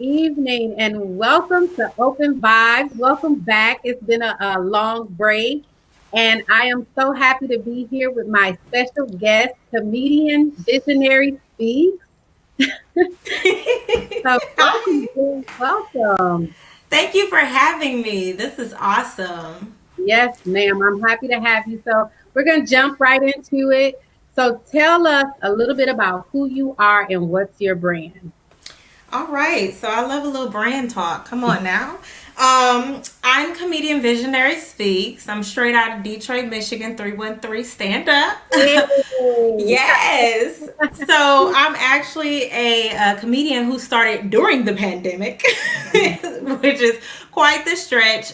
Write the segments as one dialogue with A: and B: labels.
A: evening, and welcome to Open Vibes. Welcome back. It's been a long break, and I am so happy to be here with my special guest, comedian Visionary Speaks. So, welcome,
B: Hi.
A: Jay. Welcome.
B: Thank you for having me. This is awesome.
A: Yes, ma'am. I'm happy to have you. So, we're going to jump right into it. So, tell us a little bit about who you are and what's your brand.
B: All right. So I love a little brand talk. Come on now. I'm comedian Visionary Speaks. I'm straight out of Detroit, Michigan, 313 stand up.
A: Yay.
B: Yes. So I'm actually a comedian who started during the pandemic, which is quite the stretch.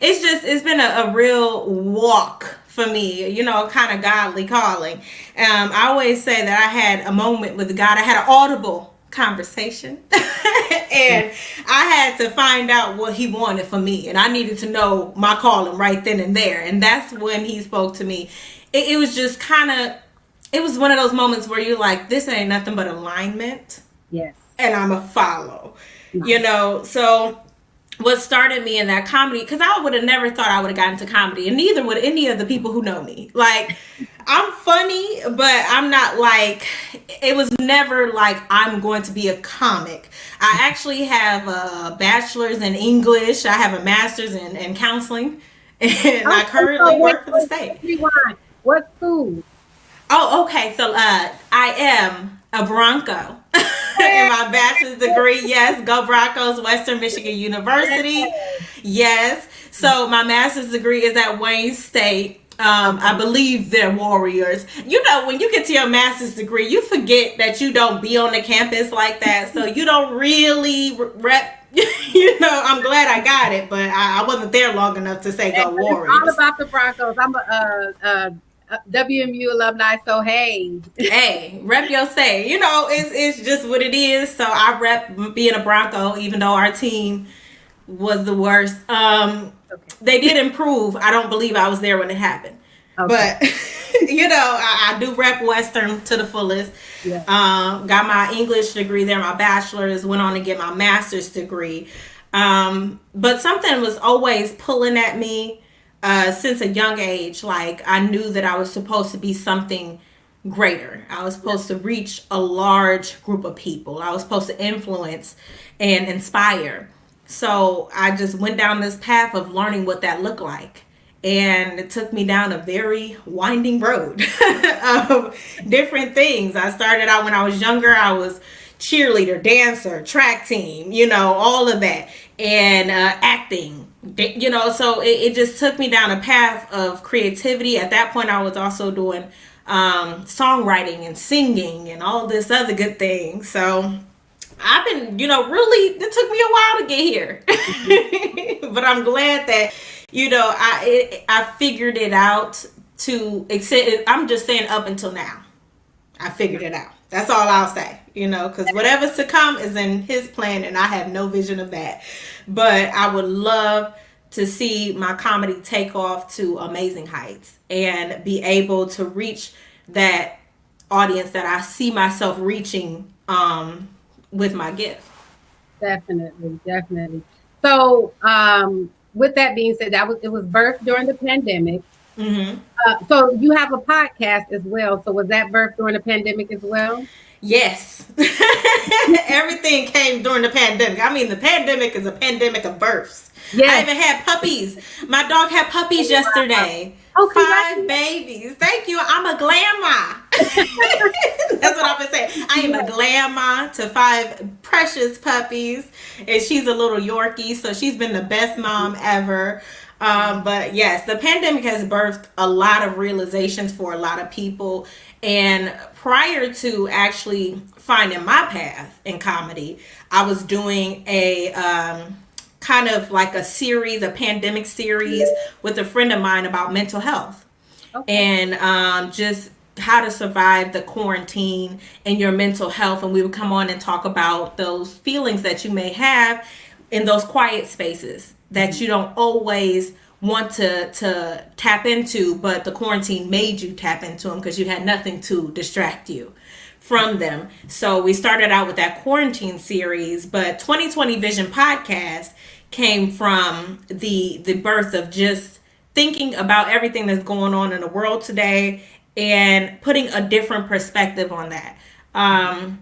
B: It's been a real walk for me, kind of godly calling. I always say that I had a moment with God. I had an audible conversation and I had to find out what he wanted for me, and I needed to know my calling right then and there. And that's when he spoke to me. It was just kind of, it was one of those moments where you're like, this ain't nothing but alignment,
A: Yes.
B: and I'm a follow,
A: Nice.
B: so what started me in that comedy, because I would have never thought I would have gotten into comedy, and neither would any of the people who know me. Like, I'm funny, but I'm not like, it was never like I'm going to be a comic. I actually have a bachelor's in English, I have a master's in counseling, and I
A: Okay, so
B: currently work for the state.
A: rewind. What school?
B: Oh, okay. So I am a Bronco in my bachelor's degree. Yes, go Broncos, Western Michigan University. Yes. So my master's degree is at Wayne State. I believe they're warriors. When you get to your master's degree, you forget that you don't be on the campus like that. So you don't really rep. I'm glad I got it, but I wasn't there long enough to say go
A: It's all
B: warriors.
A: about the Broncos. I'm a WMU alumni, so hey.
B: Hey, rep your say. It's just what it is. So I rep being a Bronco, even though our team was the worst.
A: Okay.
B: They did improve. I don't believe I was there when it happened,
A: Okay.
B: but I do rep Western to the fullest.
A: Yeah.
B: Got my English degree there, my bachelor's. Went on to get my master's degree. But something was always pulling at me since a young age. Like, I knew that I was supposed to be something greater. I was supposed to reach a large group of people. I was supposed to influence and inspire. So I just went down this path of learning what that looked like. And it took me down a very winding road of different things. I started out when I was younger. I was cheerleader, dancer, track team, all of that, and acting. So it just took me down a path of creativity. At that point, I was also doing songwriting and singing and all this other good thing. So I've been, really, it took me a while to get here. But I'm glad that, I figured it out to extend. I'm just saying up until now. I figured it out. That's all I'll say, because whatever's to come is in his plan, and I have no vision of that. But I would love to see my comedy take off to amazing heights and be able to reach that audience that I see myself reaching with my gift.
A: Definitely, definitely. So, with that being said, it was birthed during the pandemic.
B: Hmm.
A: So you have a podcast as well. So was that birthed during the pandemic as well?
B: Yes. Everything came during the pandemic. I mean, the pandemic is a pandemic of births. I
A: Yes.
B: even had puppies. My dog had puppies yesterday.
A: Oh,
B: 5
A: congratulations.
B: babies. Thank you. I'm a grandma. That's what I've been saying. I am a grandma to 5 precious puppies. And she's a little Yorkie. So she's been the best mom ever. But yes, the pandemic has birthed a lot of realizations for a lot of people. And prior to actually finding my path in comedy, I was doing a kind of like a pandemic series with a friend of mine about mental health
A: Okay.
B: and just how to survive the quarantine and your mental health. And we would come on and talk about those feelings that you may have in those quiet spaces that you don't always want to tap into, but the quarantine made you tap into them because you had nothing to distract you from them. So we started out with that quarantine series, but 2020 Vision podcast came from the birth of just thinking about everything that's going on in the world today and putting a different perspective on that. On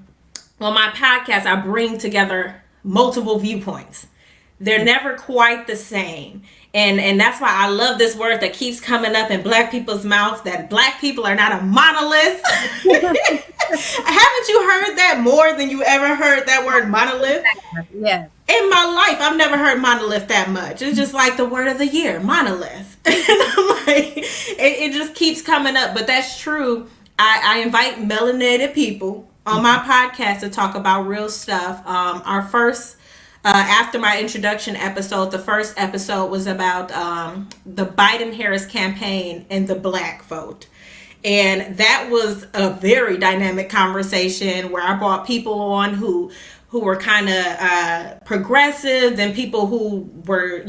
B: my podcast, I bring together multiple viewpoints. They're never quite the same. And that's why I love this word that keeps coming up in Black people's mouth, that Black people are not a monolith. Haven't you heard that more than you ever heard that word monolith?
A: Yes.
B: In my life, I've never heard monolith that much. It's just like the word of the year, monolith. And I'm like, it just keeps coming up. But that's true. I invite melanated people on my podcast to talk about real stuff. Our first, after my introduction episode, the first episode was about the Biden-Harris campaign and the Black vote. And that was a very dynamic conversation where I brought people on who were kind of progressive, then people who were,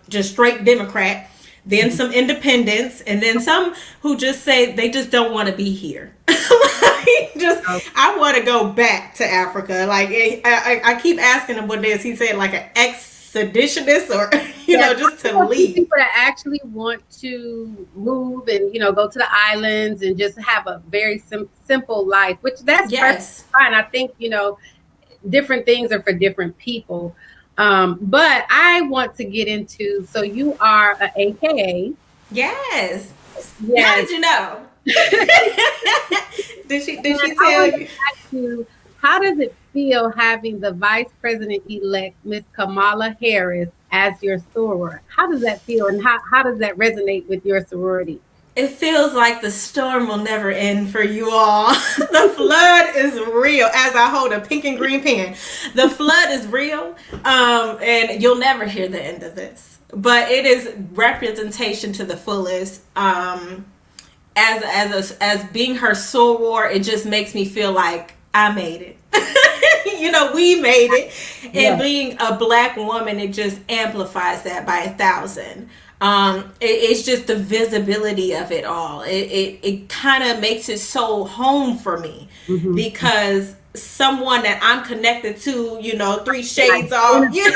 B: just straight Democrat, then some independents, and then some who just say they just don't want to be here. I want to go back to Africa. Like I keep asking him what it is. He said like an expeditionist or, just to leave.
A: People that actually want to move and, go to the islands and just have a very simple life, which that's fine. I think, different things are for different people. But I want to get into, so you are a AKA.
B: Yes. How did you know? Did she tell
A: you? How does it feel having the Vice President-elect, Miss Kamala Harris, as your soror? How does that feel, and how does that resonate with your sorority?
B: It feels like the storm will never end for you all. The flood is real. As I hold a pink and green pen, the flood is real, and you'll never hear the end of this. But it is representation to the fullest. As being her soror, it just makes me feel like I made it. We made it. And being a Black woman, it just amplifies that by 1,000. It's just the visibility of it all. It kind of makes it so home for me, because someone that I'm connected to, 3 shades off. Yes,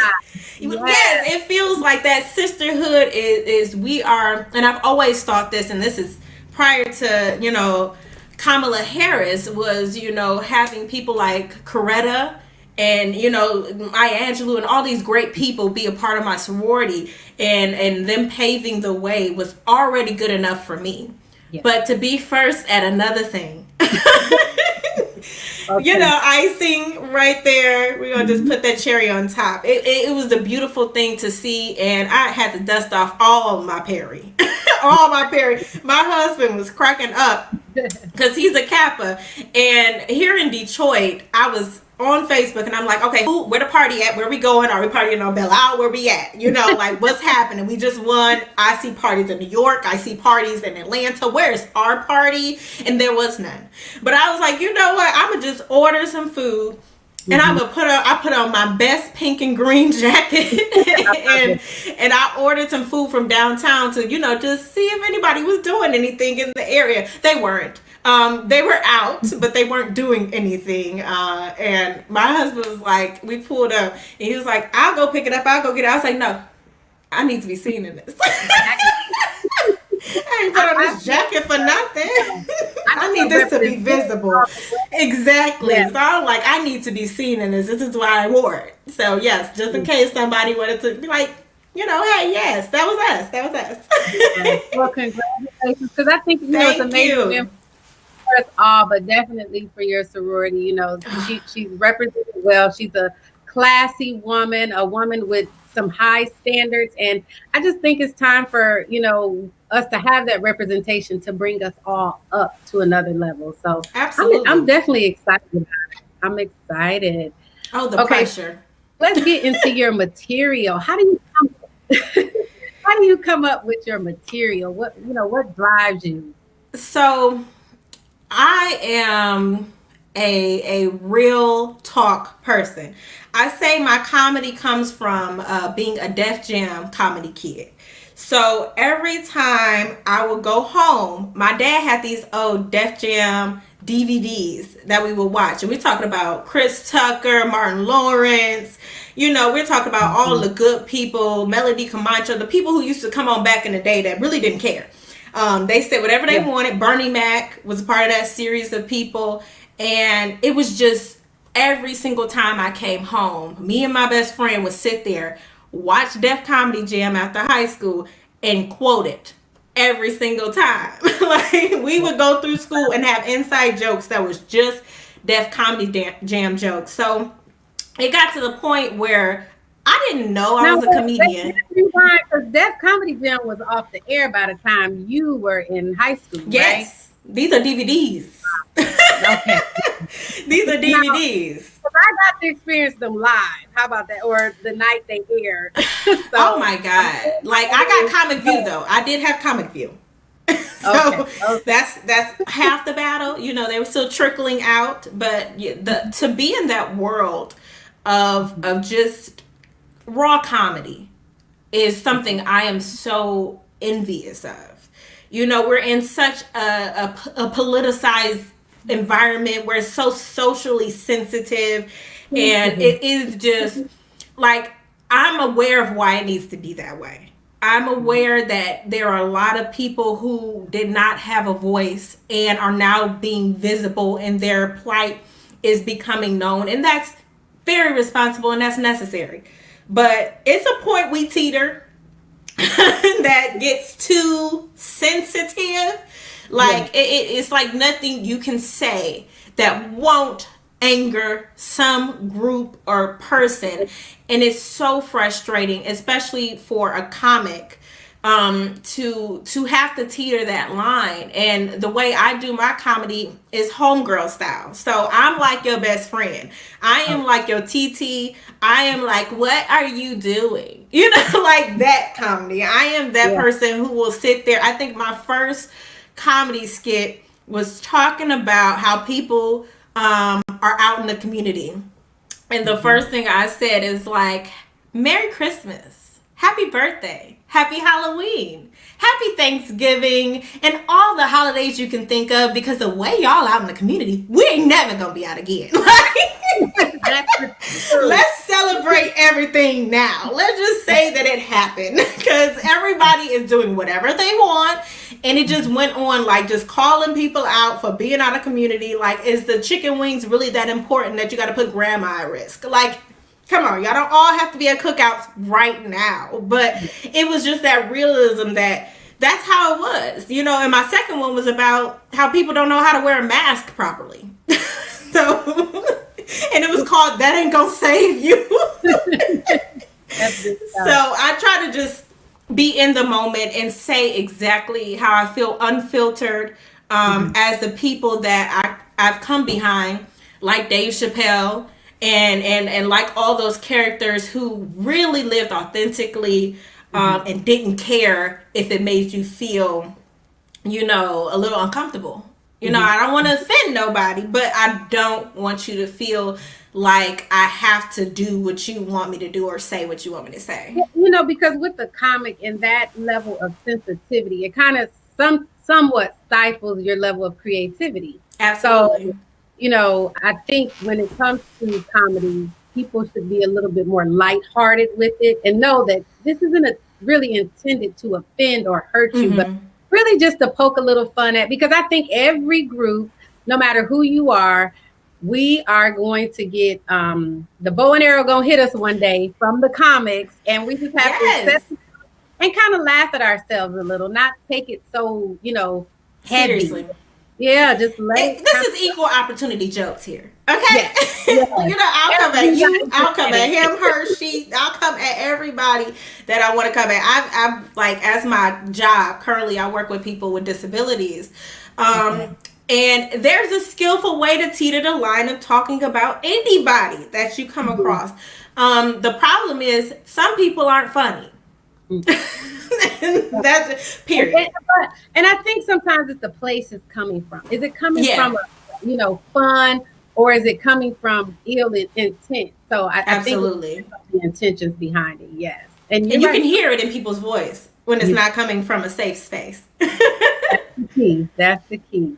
B: it feels like that sisterhood is we are, and I've always thought this, and this is prior to, Kamala Harris was, having people like Coretta and, Maya Angelou and all these great people be a part of my sorority, and them paving the way was already good enough for me. Yeah. But to be first at another thing, okay. Icing right there. We're going to just put that cherry on top. It was a beautiful thing to see, and I had to dust off all my Perry. All my Perry. My husband was cracking up because he's a Kappa. And here in Detroit, I was on Facebook and I'm like, okay, where the party at? Where we going? Are we partying on Belle Isle? Where we at? Like what's happening? We just won. I see parties in New York. I see parties in Atlanta. Where's our party? And there was none. But I was like, you know what? I'm going to just order some food. And I'm gonna put on my best pink and green jacket, and I ordered some food from downtown to, just see if anybody was doing anything in the area. They weren't. They were out, but they weren't doing anything. And my husband was like, we pulled up, and he was like, I'll go pick it up. I'll go get it. I was like, no, I need to be seen in this. I ain't put on this jacket for nothing. I need this to be visible. Exactly. Yeah. So I'm like, I need to be seen in this. This is why I wore it. So yes, just in case somebody wanted to be like, hey, yes, that was us. That was us.
A: Yeah. Well, congratulations. Because I think, it's amazing for us all, but definitely for your sorority. She's represented well. She's a classy woman, a woman with some high standards. And I just think it's time for, us to have that representation to bring us all up to another level. So absolutely. I'm definitely excited about it. I'm excited.
B: Oh, the pressure.
A: Let's get into your material. How do you come up with your material? What drives you?
B: So I am a real talk person. I say my comedy comes from being a Def Jam comedy kid. So every time I would go home, my dad had these old Def Jam DVDs that we would watch. And we're talking about Chris Tucker, Martin Lawrence. You know, we're talking about all the good people, Melody Camacho, the people who used to come on back in the day that really didn't care. They said whatever they wanted. Bernie Mac was a part of that series of people. And it was just every single time I came home, me and my best friend would sit there, watch Def Comedy Jam after high school, and quote it every single time. Like, we would go through school and have inside jokes that was just Def Comedy Jam jokes. So it got to the point where I didn't know I was a comedian.
A: Because Def Comedy Jam was off the air by the time you were in high school,
B: yes. Right? These are DVDs. Okay. These are DVDs.
A: Now, I got to experience them live. How about that? Or the night they aired. So,
B: oh my God. Like, I got Comic View though. I did have Comic View. So okay. That's half the battle. You know, they were still trickling out, but to be in that world of just raw comedy is something I am so envious of. You know, we're in such a politicized environment where it's so socially sensitive, and it is just like, I'm aware of why it needs to be that way. I'm aware that there are a lot of people who did not have a voice and are now being visible, and their plight is becoming known, and that's very responsible and that's necessary. But it's a point we teeter that gets too sensitive. Like, it's like nothing you can say that won't anger some group or person. And it's so frustrating, especially for a comic, to have to teeter that line. And the way I do my comedy is homegirl style. So I'm like your best friend. I am like your TT. I am like, what are you doing? You know, like that comedy. I am that person who will sit there. I think my first comedy skit was talking about how people are out in the community. And the first thing I said is like, Merry Christmas, Happy Birthday, Happy Halloween, Happy Thanksgiving, and all the holidays you can think of, because the way y'all out in the community, we ain't never gonna be out again. Let's celebrate everything now. Let's just say that it happened, because everybody is doing whatever they want, and it just went on like just calling people out for being out of community. Like, is the chicken wings really that important that you got to put grandma at risk? Like, come on, y'all don't all have to be at cookouts right now. But it was just that realism that that's how it was, you know. And my second one was about how people don't know how to wear a mask properly. So, and it was called That Ain't Gonna Save You. So I try to just be in the moment and say exactly how I feel, unfiltered, as the people that I've come behind, like Dave Chappelle, and like all those characters who really lived authentically, and didn't care if it made you feel, you know, a little uncomfortable. You know, I don't want to offend nobody, but I don't want you to feel like I have to do what you want me to do or say what you want me to say.
A: You know, because with the comic and that level of sensitivity, it kind of somewhat stifles your level of creativity.
B: Absolutely.
A: So, you know, I think when it comes to comedy, people should be a little bit more lighthearted with it and know that this isn't really intended to offend or hurt you, but really just to poke a little fun at, because I think every group, no matter who you are, we are going to get the bow and arrow gonna hit us one day from the comics, and we just have to accept it and kind of laugh at ourselves a little, not take it so, you know, heavy.
B: Seriously.
A: Yeah, just let
B: this is equal opportunity jokes here. Okay. You know, I'll come at you, I'll come at him, her, she, I'll come at everybody that I want to come at. I'm like, as my job, currently I work with people with disabilities. And there's a skillful way to teeter the line of talking about anybody that you come across. The problem is some people aren't funny. That's period.
A: And I think sometimes it's the place it's coming from. Is it coming from fun, or is it coming from ill intent? So I think the intentions behind it, yes.
B: And you can hear it in people's voice. when it's not coming from a safe space.
A: The key. That's the key.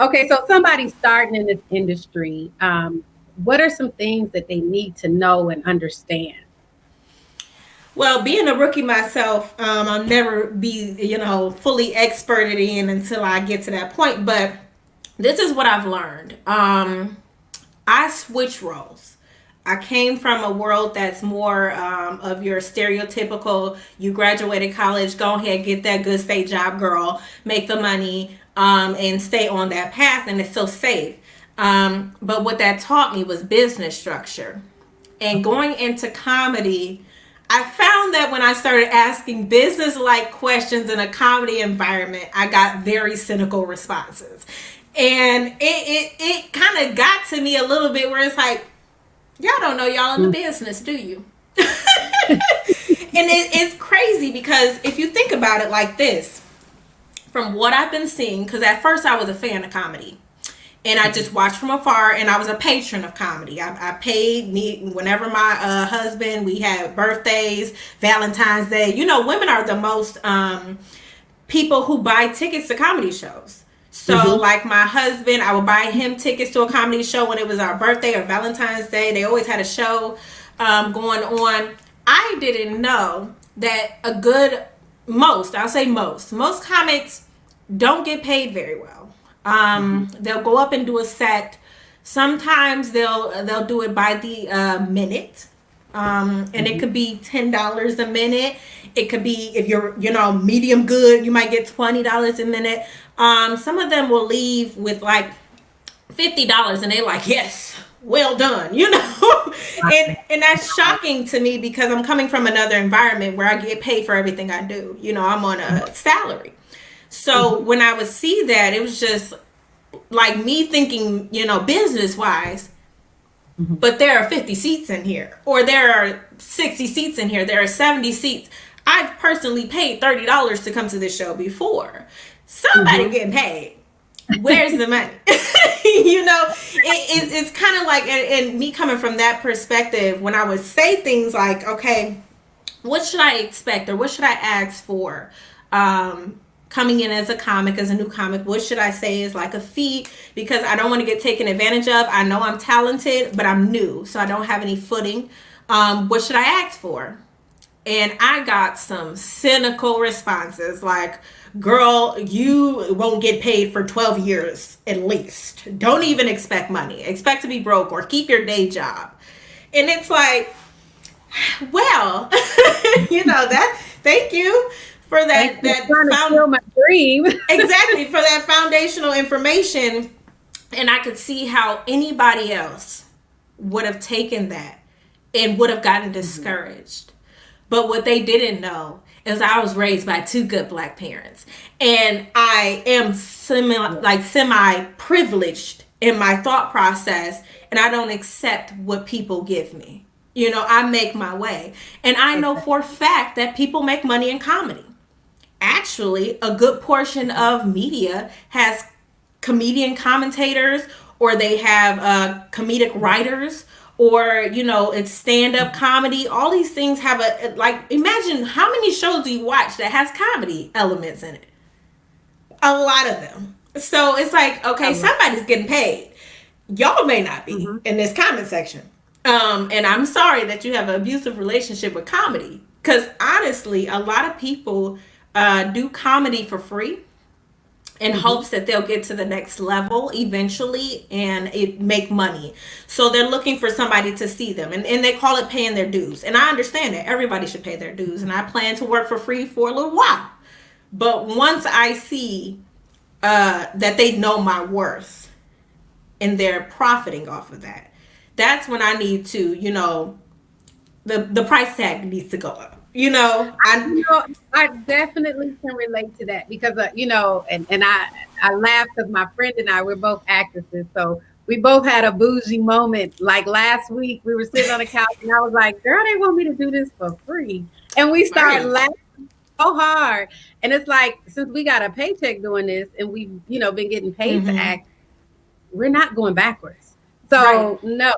A: Okay, so somebody starting in this industry, what are some things that they need to know and understand?
B: Well, being a rookie myself, I'll never be, fully experted in until I get to that point. But this is what I've learned. I switch roles. I came from a world that's more of your stereotypical, you graduated college, go ahead, get that good state job, girl, make the money, and stay on that path, and it's so safe. But what that taught me was business structure. And going into comedy, I found that when I started asking business like questions in a comedy environment, I got very cynical responses. And it kind of got to me a little bit where it's like, y'all don't know y'all in the business, do you? And it's crazy because if you think about it like this, from what I've been seeing, because at first I was a fan of comedy. And I just watched from afar, and I was a patron of comedy. I paid whenever my husband, we had birthdays, Valentine's Day. Women are the most people who buy tickets to comedy shows. So, like my husband, I would buy him tickets to a comedy show when it was our birthday or Valentine's Day. They always had a show going on. I didn't know that most comics don't get paid very well. They'll go up and do a set. Sometimes they'll do it by the minute. And it could be $10 a minute. It could be, if you're, medium good, you might get $20 a minute. Some of them will leave with like $50 and they're like, yes, well done, and that's shocking to me because I'm coming from another environment where I get paid for everything I do. I'm on a salary. So when I would see that, it was just like me thinking, business wise, but there are 50 seats in here, or there are 60 seats in here. There are 70 seats. I've personally paid $30 to come to this show before. Somebody getting paid. Where's the money? It's kind of like, and me coming from that perspective, when I would say things like, okay, what should I expect or what should I ask for? Coming in as a comic, as a new comic, what should I say is like a fee? Because I don't want to get taken advantage of. I know I'm talented, but I'm new, so I don't have any footing. What should I ask for? And I got some cynical responses like, girl, you won't get paid for 12 years at least. Don't even expect money. Expect to be broke or keep your day job. And it's like, well, thank you for that
A: my dream.
B: Exactly, for that foundational information. And I could see how anybody else would have taken that and would have gotten discouraged. But what they didn't know is I was raised by two good Black parents, and I am semi privileged in my thought process, and I don't accept what people give me. I make my way, and I know for a fact that people make money in comedy. Actually, a good portion of media has comedian commentators, or they have comedic writers, or it's stand-up comedy. All these things have imagine how many shows do you watch that has comedy elements in it? A lot of them. So it's like, okay, somebody's getting paid. Y'all may not be in this comment section. And I'm sorry that you have an abusive relationship with comedy, because honestly, a lot of people do comedy for free in hopes that they'll get to the next level eventually and it make money. So they're looking for somebody to see them, and they call it paying their dues. And I understand that everybody should pay their dues, and I plan to work for free for a little while. But once I see that they know my worth and they're profiting off of that, that's when I need to, the price tag needs to go up.
A: I definitely can relate to that because, and I laugh because my friend and I, we're both actresses. So we both had a bougie moment. Like last week, we were sitting on the couch and I was like, girl, they want me to do this for free. And we started laughing so hard. And it's like, since we got a paycheck doing this and we've, been getting paid to act, we're not going backwards. So no,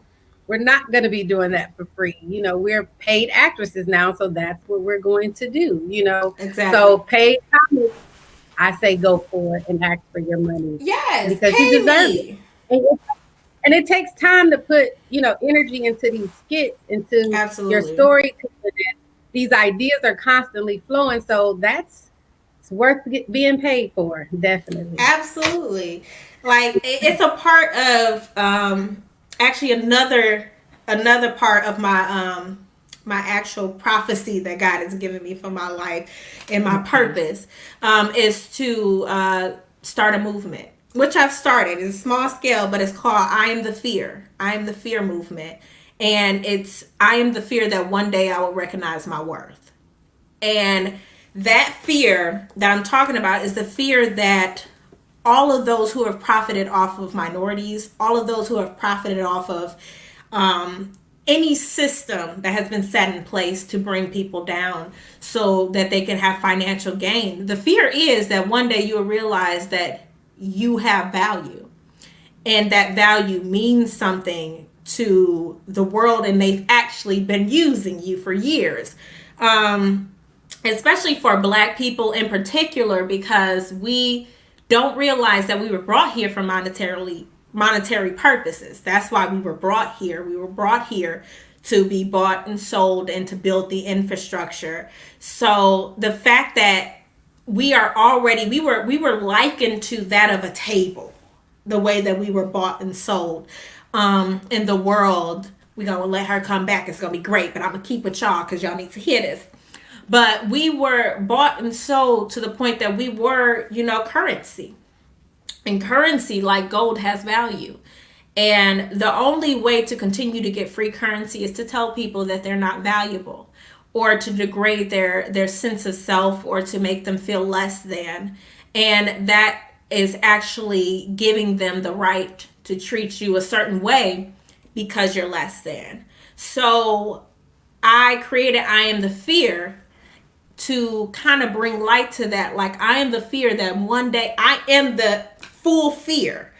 A: we're not going to be doing that for free. We're paid actresses now, so that's what we're going to do.
B: Exactly.
A: So paid comics, I say go for it and ask for your money
B: Yes,
A: because you
B: pay
A: deserve it.
B: me.
A: And it takes time to put, energy into these skits, into your
B: Absolutely.
A: story. These ideas are constantly flowing, so that's it's worth being paid for, definitely.
B: Absolutely. Like it's a part of actually another part of my actual prophecy that God has given me for my life and my purpose is to start a movement, which I've started. It's small scale, but it's called I Am the Fear. I Am the Fear movement. And it's I am the fear that one day I will recognize my worth. And that fear that I'm talking about is the fear that all of those who have profited off of minorities, all of those who have profited off of any system that has been set in place to bring people down so that they can have financial gain. The fear is that one day you'll realize that you have value and that value means something to the world and they've actually been using you for years. Especially for Black people in particular, because we don't realize that we were brought here for monetary purposes. That's why we were brought here. We were brought here to be bought and sold and to build the infrastructure. So the fact that we were likened to that of a table, the way that we were bought and sold in the world. We're gonna let her come back. It's gonna be great, but I'm gonna keep with y'all because y'all need to hear this. But we were bought and sold to the point that we were, currency. And currency, like gold, has value. And the only way to continue to get free currency is to tell people that they're not valuable or to degrade their sense of self or to make them feel less than. And that is actually giving them the right to treat you a certain way because you're less than. So I created I Am the Fear to kind of bring light to that. Like, I am the fear that one day, I am the full fear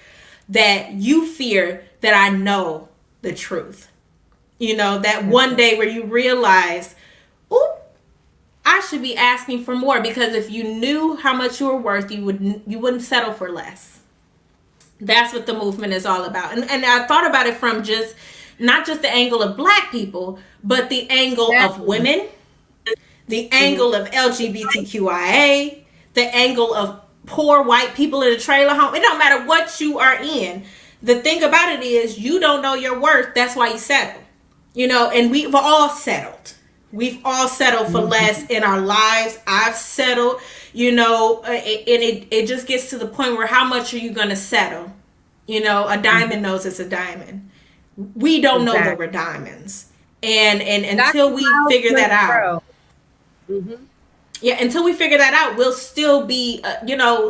B: that you fear that I know the truth. That one day where you realize, oh, I should be asking for more, because if you knew how much you were worth, you wouldn't settle for less. That's what the movement is all about. And I thought about it from not just the angle of Black people, but the angle of women, the angle of LGBTQIA, the angle of poor white people in a trailer home. It don't matter what you are in. The thing about it is you don't know your worth. That's why you settle. And we've all settled. We've all settled for less in our lives. I've settled, and it just gets to the point where how much are you going to settle? A diamond knows it's a diamond. We don't know that we're diamonds. And until we figure that out. Yeah, until we figure that out, we'll still be,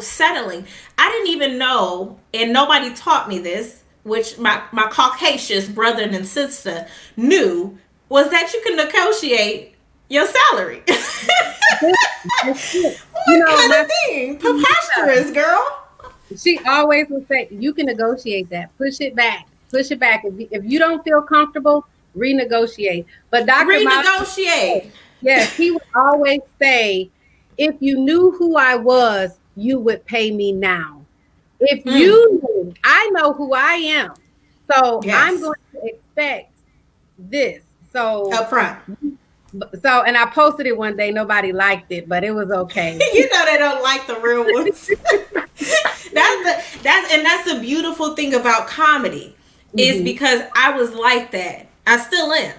B: settling. I didn't even know, and nobody taught me this, which my Caucasian brother and sister knew, was that you can negotiate your salary. What kind of thing? Preposterous, girl.
A: She always would say, you can negotiate that. Push it back. If you don't feel comfortable, renegotiate. But Dr.
B: Renegotiate.
A: Yes, he would always say, if you knew who I was, you would pay me now. If you knew, I know who I am. So I'm going to expect this. So
B: up front.
A: So, and I posted it one day. Nobody liked it, but it was okay.
B: They don't like the real ones. That's the beautiful thing about comedy is because I was like that. I still am.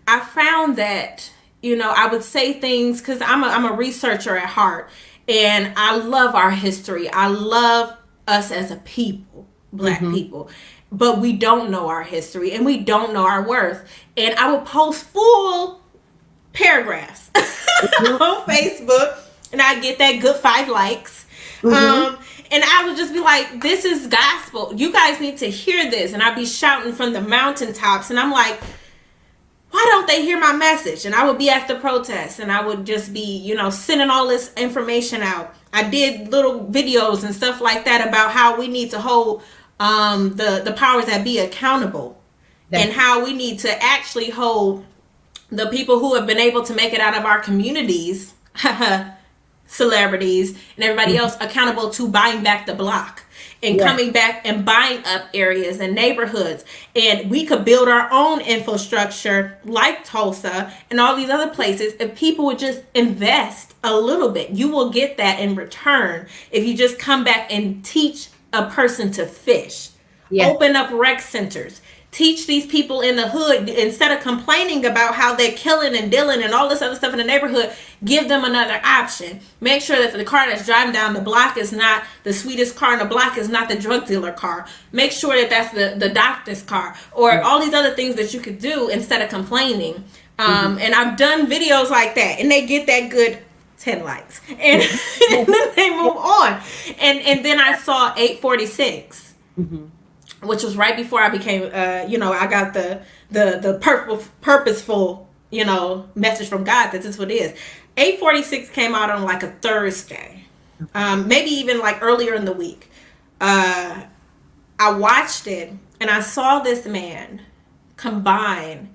B: I found that I would say things because I'm a researcher at heart, and I love our history. I love us as a people, Black people, but we don't know our history and we don't know our worth. And I would post full paragraphs on Facebook, and I get that good 5 likes. And I would just be like, this is gospel. You guys need to hear this. And I'd be shouting from the mountaintops. And I'm like, why don't they hear my message? And I would be at the protest, and I would just be, sending all this information out. I did little videos and stuff like that about how we need to hold the powers that be accountable. and how we need to actually hold the people who have been able to make it out of our communities, celebrities, and everybody else accountable to buying back the block and coming back and buying up areas and neighborhoods. And we could build our own infrastructure like Tulsa and all these other places if people would just invest a little bit. You will get that in return if you just come back and teach a person to fish. Open up rec centers. Teach these people in the hood, instead of complaining about how they're killing and dealing and all this other stuff in the neighborhood, give them another option. Make sure that the car that's driving down the block is not the sweetest car in the block, is not the drug dealer car. Make sure that that's the doctor's car, or all these other things that you could do instead of complaining. And I've done videos like that, and they get that good 10 likes, and, and then they move on. And then I saw 846. Which was right before I became, I got the purposeful, message from God that this is what it is. 846 came out on like a Thursday, maybe even like earlier in the week. I watched it and I saw this man combine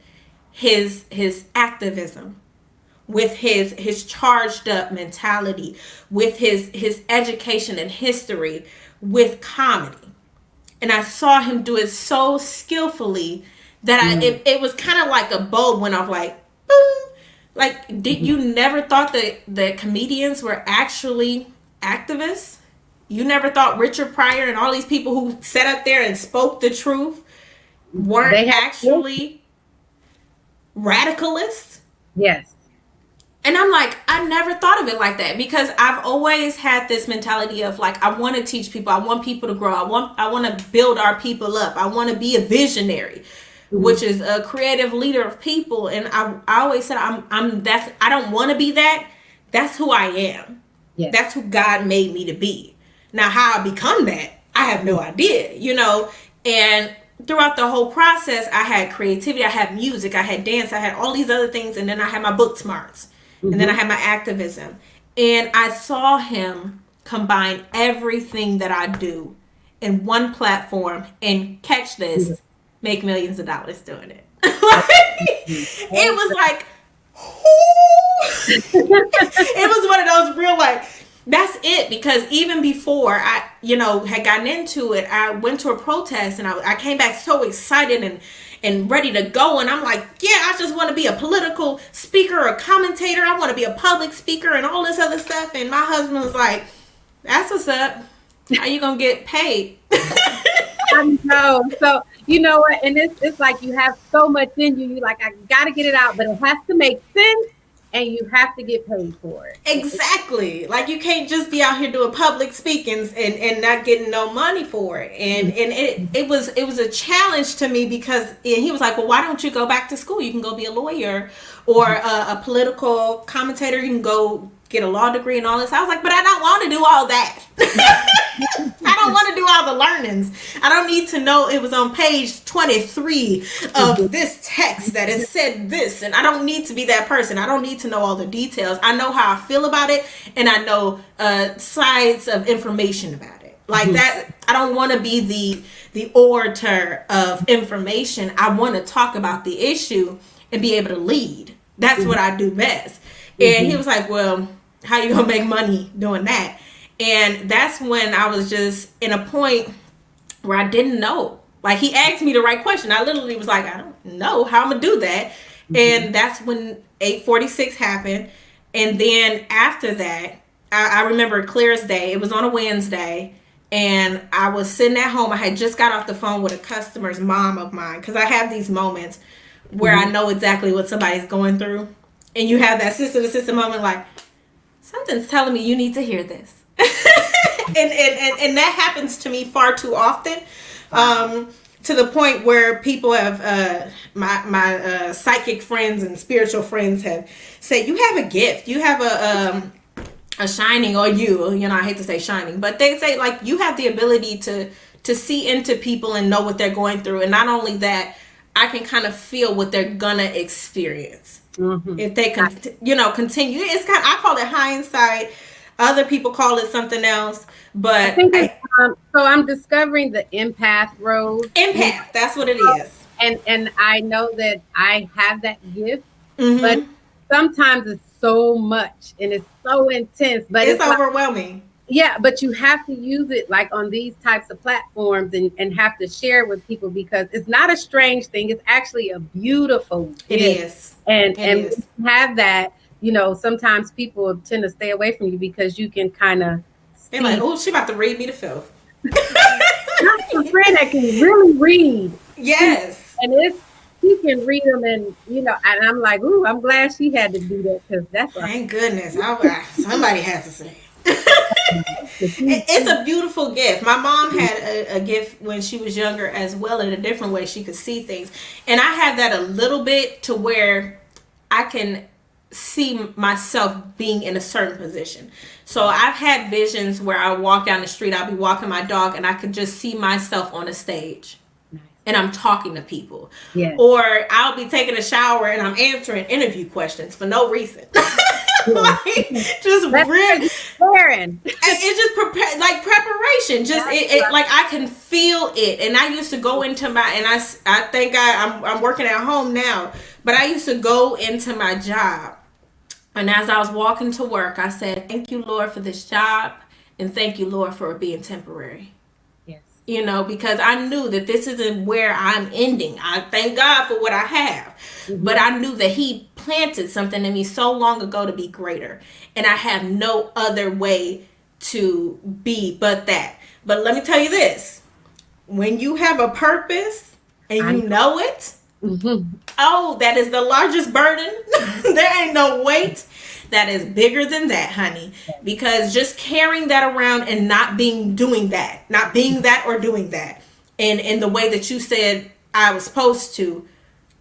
B: his activism with his charged up mentality, with his education and history, with comedy. And I saw him do it so skillfully that it was kind of like a bulb went off, like, boom. Like, you never thought that comedians were actually activists? You never thought Richard Pryor and all these people who sat up there and spoke the truth weren't actually radicalists?
A: Yes.
B: And I'm like, I never thought of it like that, because I've always had this mentality of like, I want to teach people. I want people to grow. I want to build our people up. I want to be a visionary, which is a creative leader of people. And I always said, I don't want to be that. That's who I am. Yes. That's who God made me to be. Now, how I become that, I have no idea, and throughout the whole process, I had creativity, I had music, I had dance, I had all these other things. And then I had my book smarts. And then I had my activism. And I saw him combine everything that I do in one platform and, catch this, make millions of dollars doing it. It was like, it was one of those real, like, that's it. Because even before I, had gotten into it, I went to a protest and I came back so excited and ready to go. And I'm like, yeah, I just want to be a political speaker or a commentator. I want to be a public speaker and all this other stuff. And my husband was like, that's what's up. How you going to get paid?
A: I know. So, you know what? And it's like you have so much in you. You like, I got to get it out, but it has to make sense. And you have to get paid for it.
B: Exactly. Like, you can't just be out here doing public speakings and not getting no money for it. And it was a challenge to me, because he was like, well, why don't you go back to school? You can go be a lawyer or a political commentator. You can go get a law degree and all this. I was like, but I don't want to do all that. I don't want to do all the learnings. I don't need to know it was on page 23 of this text that it said this. And I don't need to be that person. I don't need to know all the details. I know how I feel about it. And I know sides of information about it. Like that. I don't want to be the orator of information. I want to talk about the issue and be able to lead. That's what I do best. And he was like, well, how you gonna make money doing that? And that's when I was just in a point where I didn't know. Like, he asked me the right question. I literally was like, I don't know how I'm gonna do that. And that's when 846 happened. And then after that, I remember clear as day. It was on a Wednesday, and I was sitting at home. I had just got off the phone with a customer's mom of mine, because I have these moments where I know exactly what somebody's going through. And you have that sister to sister moment, like, something's telling me you need to hear this. and that happens to me far too often, to the point where people have, my psychic friends and spiritual friends have said, you have a gift, you have a shining, or I hate to say shining, but they say, like, you have the ability to see into people and know what they're going through. And not only that, I can kind of feel what they're gonna experience. If they continue. It's kind of, I call it hindsight. Other people call it something else, but I think
A: so I'm discovering the empath road.
B: Empath, that's what it is.
A: and I know that I have that gift, but
B: Mm-hmm.
A: sometimes it's so much and it's so intense. But
B: It's
A: it's like,
B: overwhelming.
A: yeah, but you have to use it like on these types of platforms and have to share with people because it's not a strange thing. It's actually a beautiful
B: It
A: gift.
B: is. It
A: And when
B: is.
A: you have that, sometimes people tend to stay away from you because you can kind of
B: They're like,
A: see
B: oh, she about to read me to filth.
A: not a friend that can really read.
B: Yes.
A: And it's she can read them and and I'm like, ooh, I'm glad she had to do that because that's a
B: Thank goodness. Somebody has to say.
A: she,
B: It's a beautiful gift. My mom had a gift when she was younger as well, in a different way she could see things. And I have that a little bit to where I can see myself being in a certain position. So I've had visions where I walk down the street, I'll be walking my dog, and I could just see myself on a stage and I'm talking to people.
A: yes.
B: Or I'll be taking a shower and I'm answering interview questions for no reason. Like, just
A: That's
B: real.
A: Karen.
B: It's just like preparation. Just like I can feel it. And I used to go into my and I think I'm working at home now, but I used to go into my job, and as I was walking to work, I said, "Thank you, Lord, for this job, and thank you, Lord, for it being temporary."
A: Yes.
B: Because I knew that this isn't where I'm ending. I thank God for what I have. Mm-hmm. But I knew that He planted something in me so long ago to be greater. And I have no other way to be but that. But let me tell you this. When you have a purpose and you know it, mm-hmm. Oh, that is the largest burden. There ain't no weight that is bigger than that, honey. Because just carrying that around and not being doing that or doing that in the way that you said I was supposed to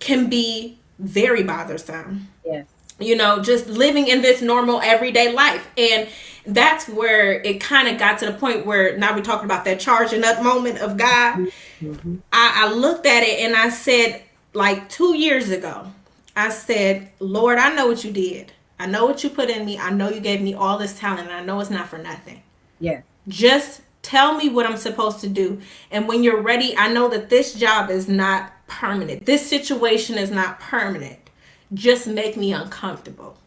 B: can be very bothersome.
A: Yes.
B: Just living in this normal everyday life. And that's where it kind of got to the point where now we're talking about that charging up moment of God. Mm-hmm. I looked at it and I said, like 2 years ago, I said, Lord, I know what you did. I know what you put in me. I know you gave me all this talent, and I know it's not for nothing.
A: Yes.
B: Just tell me what I'm supposed to do. And when you're ready, I know that this job is not permanent. This situation is not permanent. Just make me uncomfortable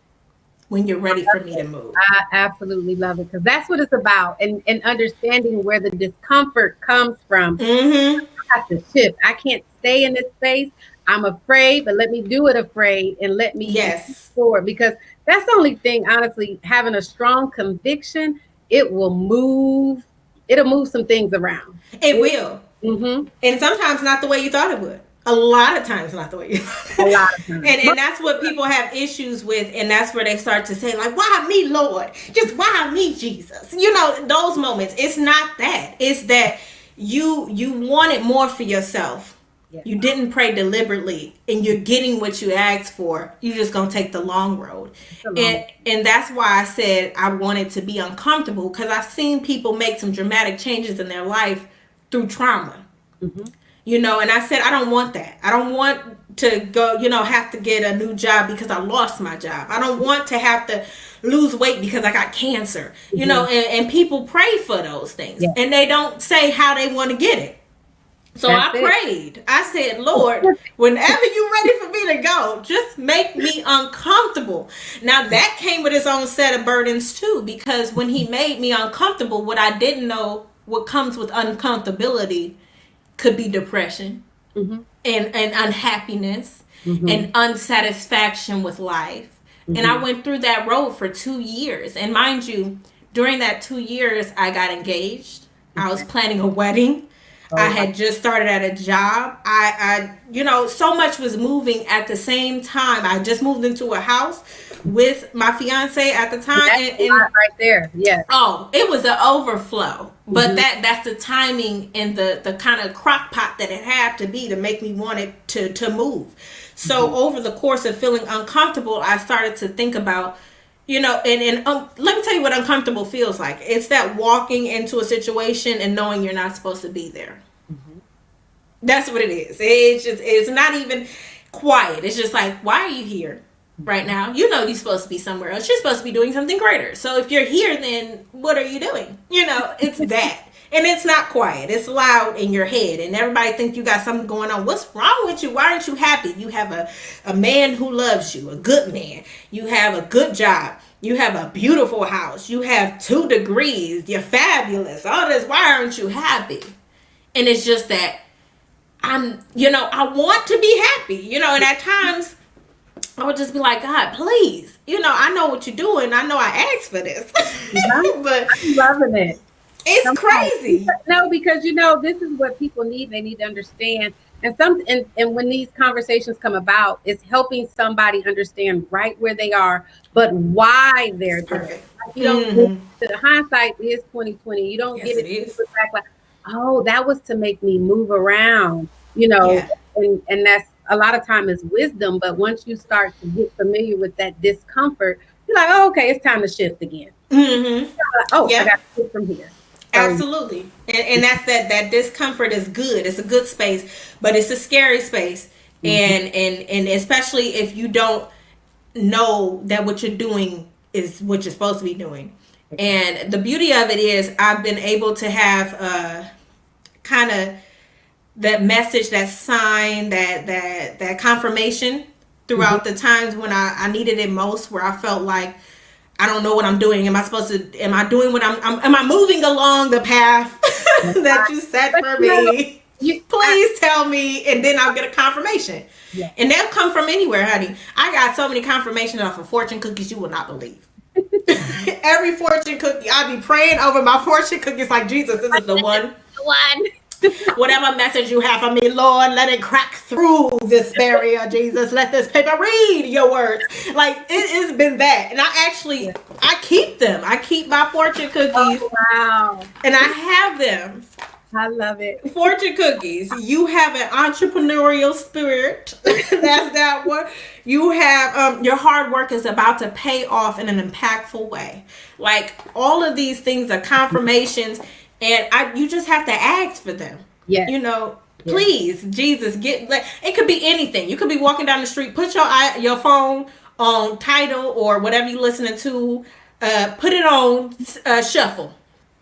B: when you're ready for me to move.
A: I absolutely love it because that's what it's about. And understanding where the discomfort comes from.
B: Mm-hmm.
A: I have to shift. I can't stay in this space. I'm afraid, but let me do it afraid and let me move forward because that's the only thing, honestly, having a strong conviction, it'll move some things around.
B: It will.
A: Mm-hmm.
B: And sometimes not the way you thought it would. A lot of times not the way you thought.
A: A lot of times.
B: And that's what people have issues with, and that's where they start to say, like, why me, Lord? Just why me, Jesus? Those moments. It's not that. It's that you wanted more for yourself. You didn't pray deliberately, and you're getting what you asked for. You're just going to take the long road. And that's why I said I wanted to be uncomfortable, because I've seen people make some dramatic changes in their life through trauma. Mm-hmm. And I said, I don't want that. I don't want to go, have to get a new job because I lost my job. I don't want to have to lose weight because I got cancer, mm-hmm. And people pray for those things, and they don't say how they want to get it. So I prayed. I said, Lord, whenever you're ready for me to go, just make me uncomfortable. Now that came with its own set of burdens too, because when He made me uncomfortable, what I didn't know, what comes with uncomfortability could be depression, mm-hmm. and unhappiness, mm-hmm. and unsatisfaction with life. Mm-hmm. And I went through that road for 2 years. And mind you, during that 2 years, I got engaged. Mm-hmm. I was planning a wedding. I had just started at a job. I so much was moving at the same time. I just moved into a house with my fiance at the time.
A: And right there. Yeah.
B: Oh, it was an overflow. But mm-hmm. that's the timing and the kind of crock pot that it had to be to make me want it to move. So mm-hmm. over the course of feeling uncomfortable, I started to think about, and let me tell you what uncomfortable feels like. It's that walking into a situation and knowing you're not supposed to be there. Mm-hmm. That's what it is. It's not even quiet. It's just like, why are you here right now? You're supposed to be somewhere else. You're supposed to be doing something greater. So if you're here, then what are you doing? It's that. And it's not quiet. It's loud in your head, and everybody think you got something going on. What's wrong with you? Why aren't you happy? You have a man who loves you, a good man. You have a good job. You have a beautiful house. You have 2 degrees. You're fabulous. All this. Why aren't you happy? And it's just that I want to be happy, and at times I would just be like, God, please, I know what you're doing. I know I asked for this, but
A: I'm loving it.
B: It's crazy.
A: No, because this is what people need. They need to understand. And when these conversations come about, it's helping somebody understand right where they are, but why they're there. Like, you don't the hindsight is 2020. You don't get it back like, oh, that was to make me move around, and that's a lot of time is wisdom. But once you start to get familiar with that discomfort, you're like, oh, okay, it's time to shift again.
B: Mm-hmm.
A: Like, oh, I got to shift from here.
B: Absolutely. And that's that discomfort is good. It's a good space, but it's a scary space. And especially if you don't know that what you're doing is what you're supposed to be doing. And the beauty of it is I've been able to have kind of that message, that sign, that confirmation throughout the times when I needed it most, where I felt like I don't know what I'm doing. Am I doing what am I moving along the path that you set for me? Please tell me, and then I'll get a confirmation. Yeah. And they'll come from anywhere, honey. I got so many confirmations off of fortune cookies you will not believe. Every fortune cookie, I be praying over my fortune cookies like, Jesus, this is the one. Whatever message you have for me, Lord, let it crack through this barrier, Jesus. Let this paper read your words. Like, it has been that. And I keep them. I keep my fortune cookies.
A: Oh, wow.
B: And I have them.
A: I love it.
B: Fortune cookies. You have an entrepreneurial spirit. That's that one. You have your hard work is about to pay off in an impactful way. Like, all of these things are confirmations. And you just have to ask for them. Yeah. Please, Jesus, it could be anything. You could be walking down the street, put your phone on Tidal or whatever you're listening to, put it on shuffle,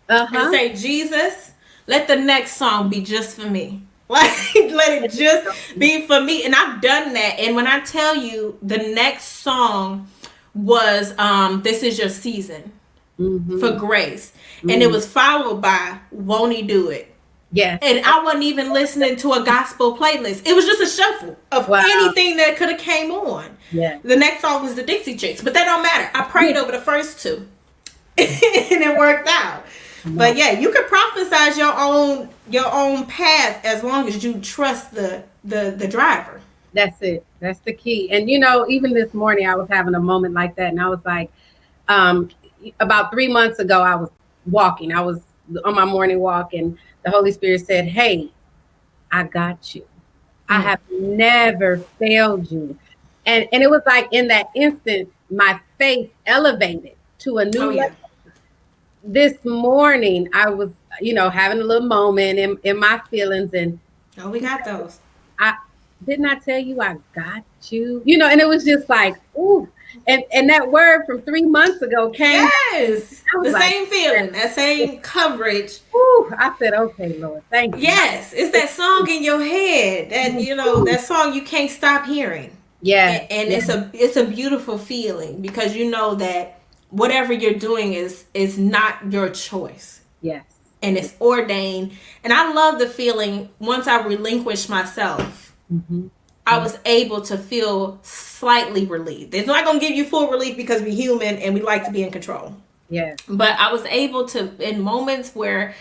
B: and say, Jesus, let the next song be just for me. Like, let it just be for me. And I've done that. And when I tell you, the next song was This Is Your Season. For Grace. And it was followed by Won't He Do It?
A: Yes.
B: And I wasn't even listening to a gospel playlist. It was just a shuffle of anything that could have came on. Yeah. The next song was the Dixie Chicks, but that don't matter. I prayed over the first 2 and it worked out. But yeah, you can prophesize your own path as long as you trust the driver.
A: That's it. That's the key. And even this morning I was having a moment like that, and I was like, about 3 months ago, I was walking. I was on my morning walk, and the Holy Spirit said, hey, I got you. I have never failed you. And it was like in that instant, my faith elevated to a new level. This morning, I was, having a little moment in my feelings. And
B: we got those.
A: Didn't I tell you I got you? And it was just like, ooh. And that word from 3 months ago came.
B: Yes. The same feeling, that same coverage.
A: Ooh, I said, okay, Lord, thank you.
B: Yes. It's that song in your head that, that song you can't stop hearing.
A: Yeah.
B: And it's a beautiful feeling because you know that whatever you're doing is not your choice.
A: Yes.
B: And it's ordained. And I love the feeling once I relinquished myself. I was able to feel slightly relieved. It's not going to give you full relief because we're human and we like to be in control.
A: Yeah.
B: But I was able to, in moments where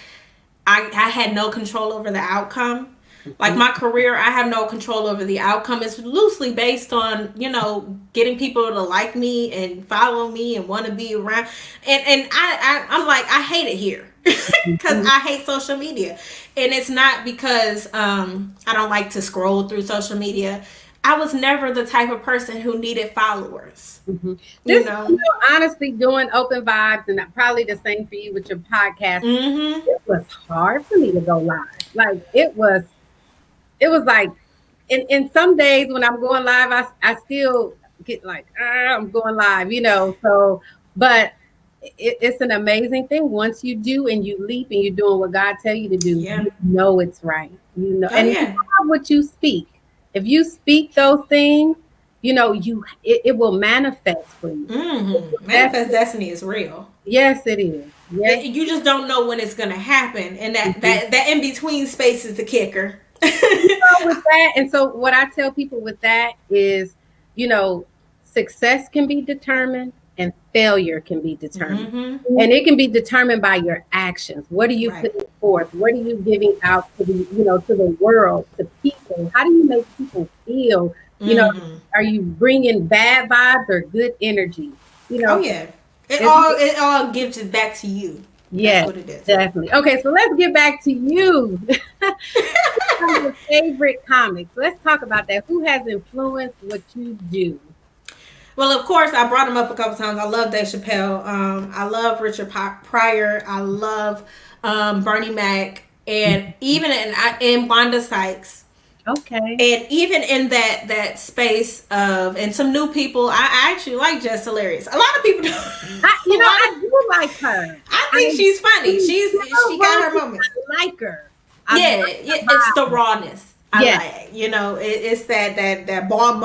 B: I had no control over the outcome, like my career, I have no control over the outcome. It's loosely based on, getting people to like me and follow me and want to be around. And I'm like, I hate it here. Because I hate social media. And it's not because I don't like to scroll through social media. I was never the type of person who needed followers.
A: Honestly, doing Open Vibes, and probably the same for you with your podcast, it was hard for me to go live. Like, it was like, in some days when I'm going live, I still get like, I'm going live, so, but it's an amazing thing. Once you do and you leap and you're doing what God tell you to do,
B: Yeah.
A: you know it's right.
B: Oh
A: And you
B: yeah.
A: have what you speak. If you speak those things, it will manifest for you.
B: Manifest destiny is real.
A: Yes, it is. Yes.
B: You just don't know when it's gonna happen, and that
A: Mhm.
B: that in between space is the kicker.
A: With that, and so what I tell people with that is, you know, success can be determined and failure can be determined.
B: Mm-hmm.
A: And it can be determined by your actions. What are you
B: Right.
A: putting forth? What are you giving out to the world, to people? How do you make people feel?
B: Mm-hmm.
A: Are you bringing bad vibes or good energy? You
B: Oh
A: know,
B: yeah. It
A: it's,
B: all gives it back to you. That's
A: yes,
B: what it is.
A: definitely. Okay, so let's get back to you. Some of your favorite comics. Let's talk about that. Who has influenced what you do?
B: Well, of course, I brought him up a couple times. I love Dave Chappelle. I love Richard Pryor. I love Bernie Mac, and even in Wanda Sykes.
A: Okay.
B: And even in that space of, and some new people, I actually like Jess Hilarious. A lot of people don't.
A: I do like her.
B: I think she's funny. She got her moments.
A: I like her.
B: Yeah, it's the rawness. I
A: Yes.
B: like it. It's that bomb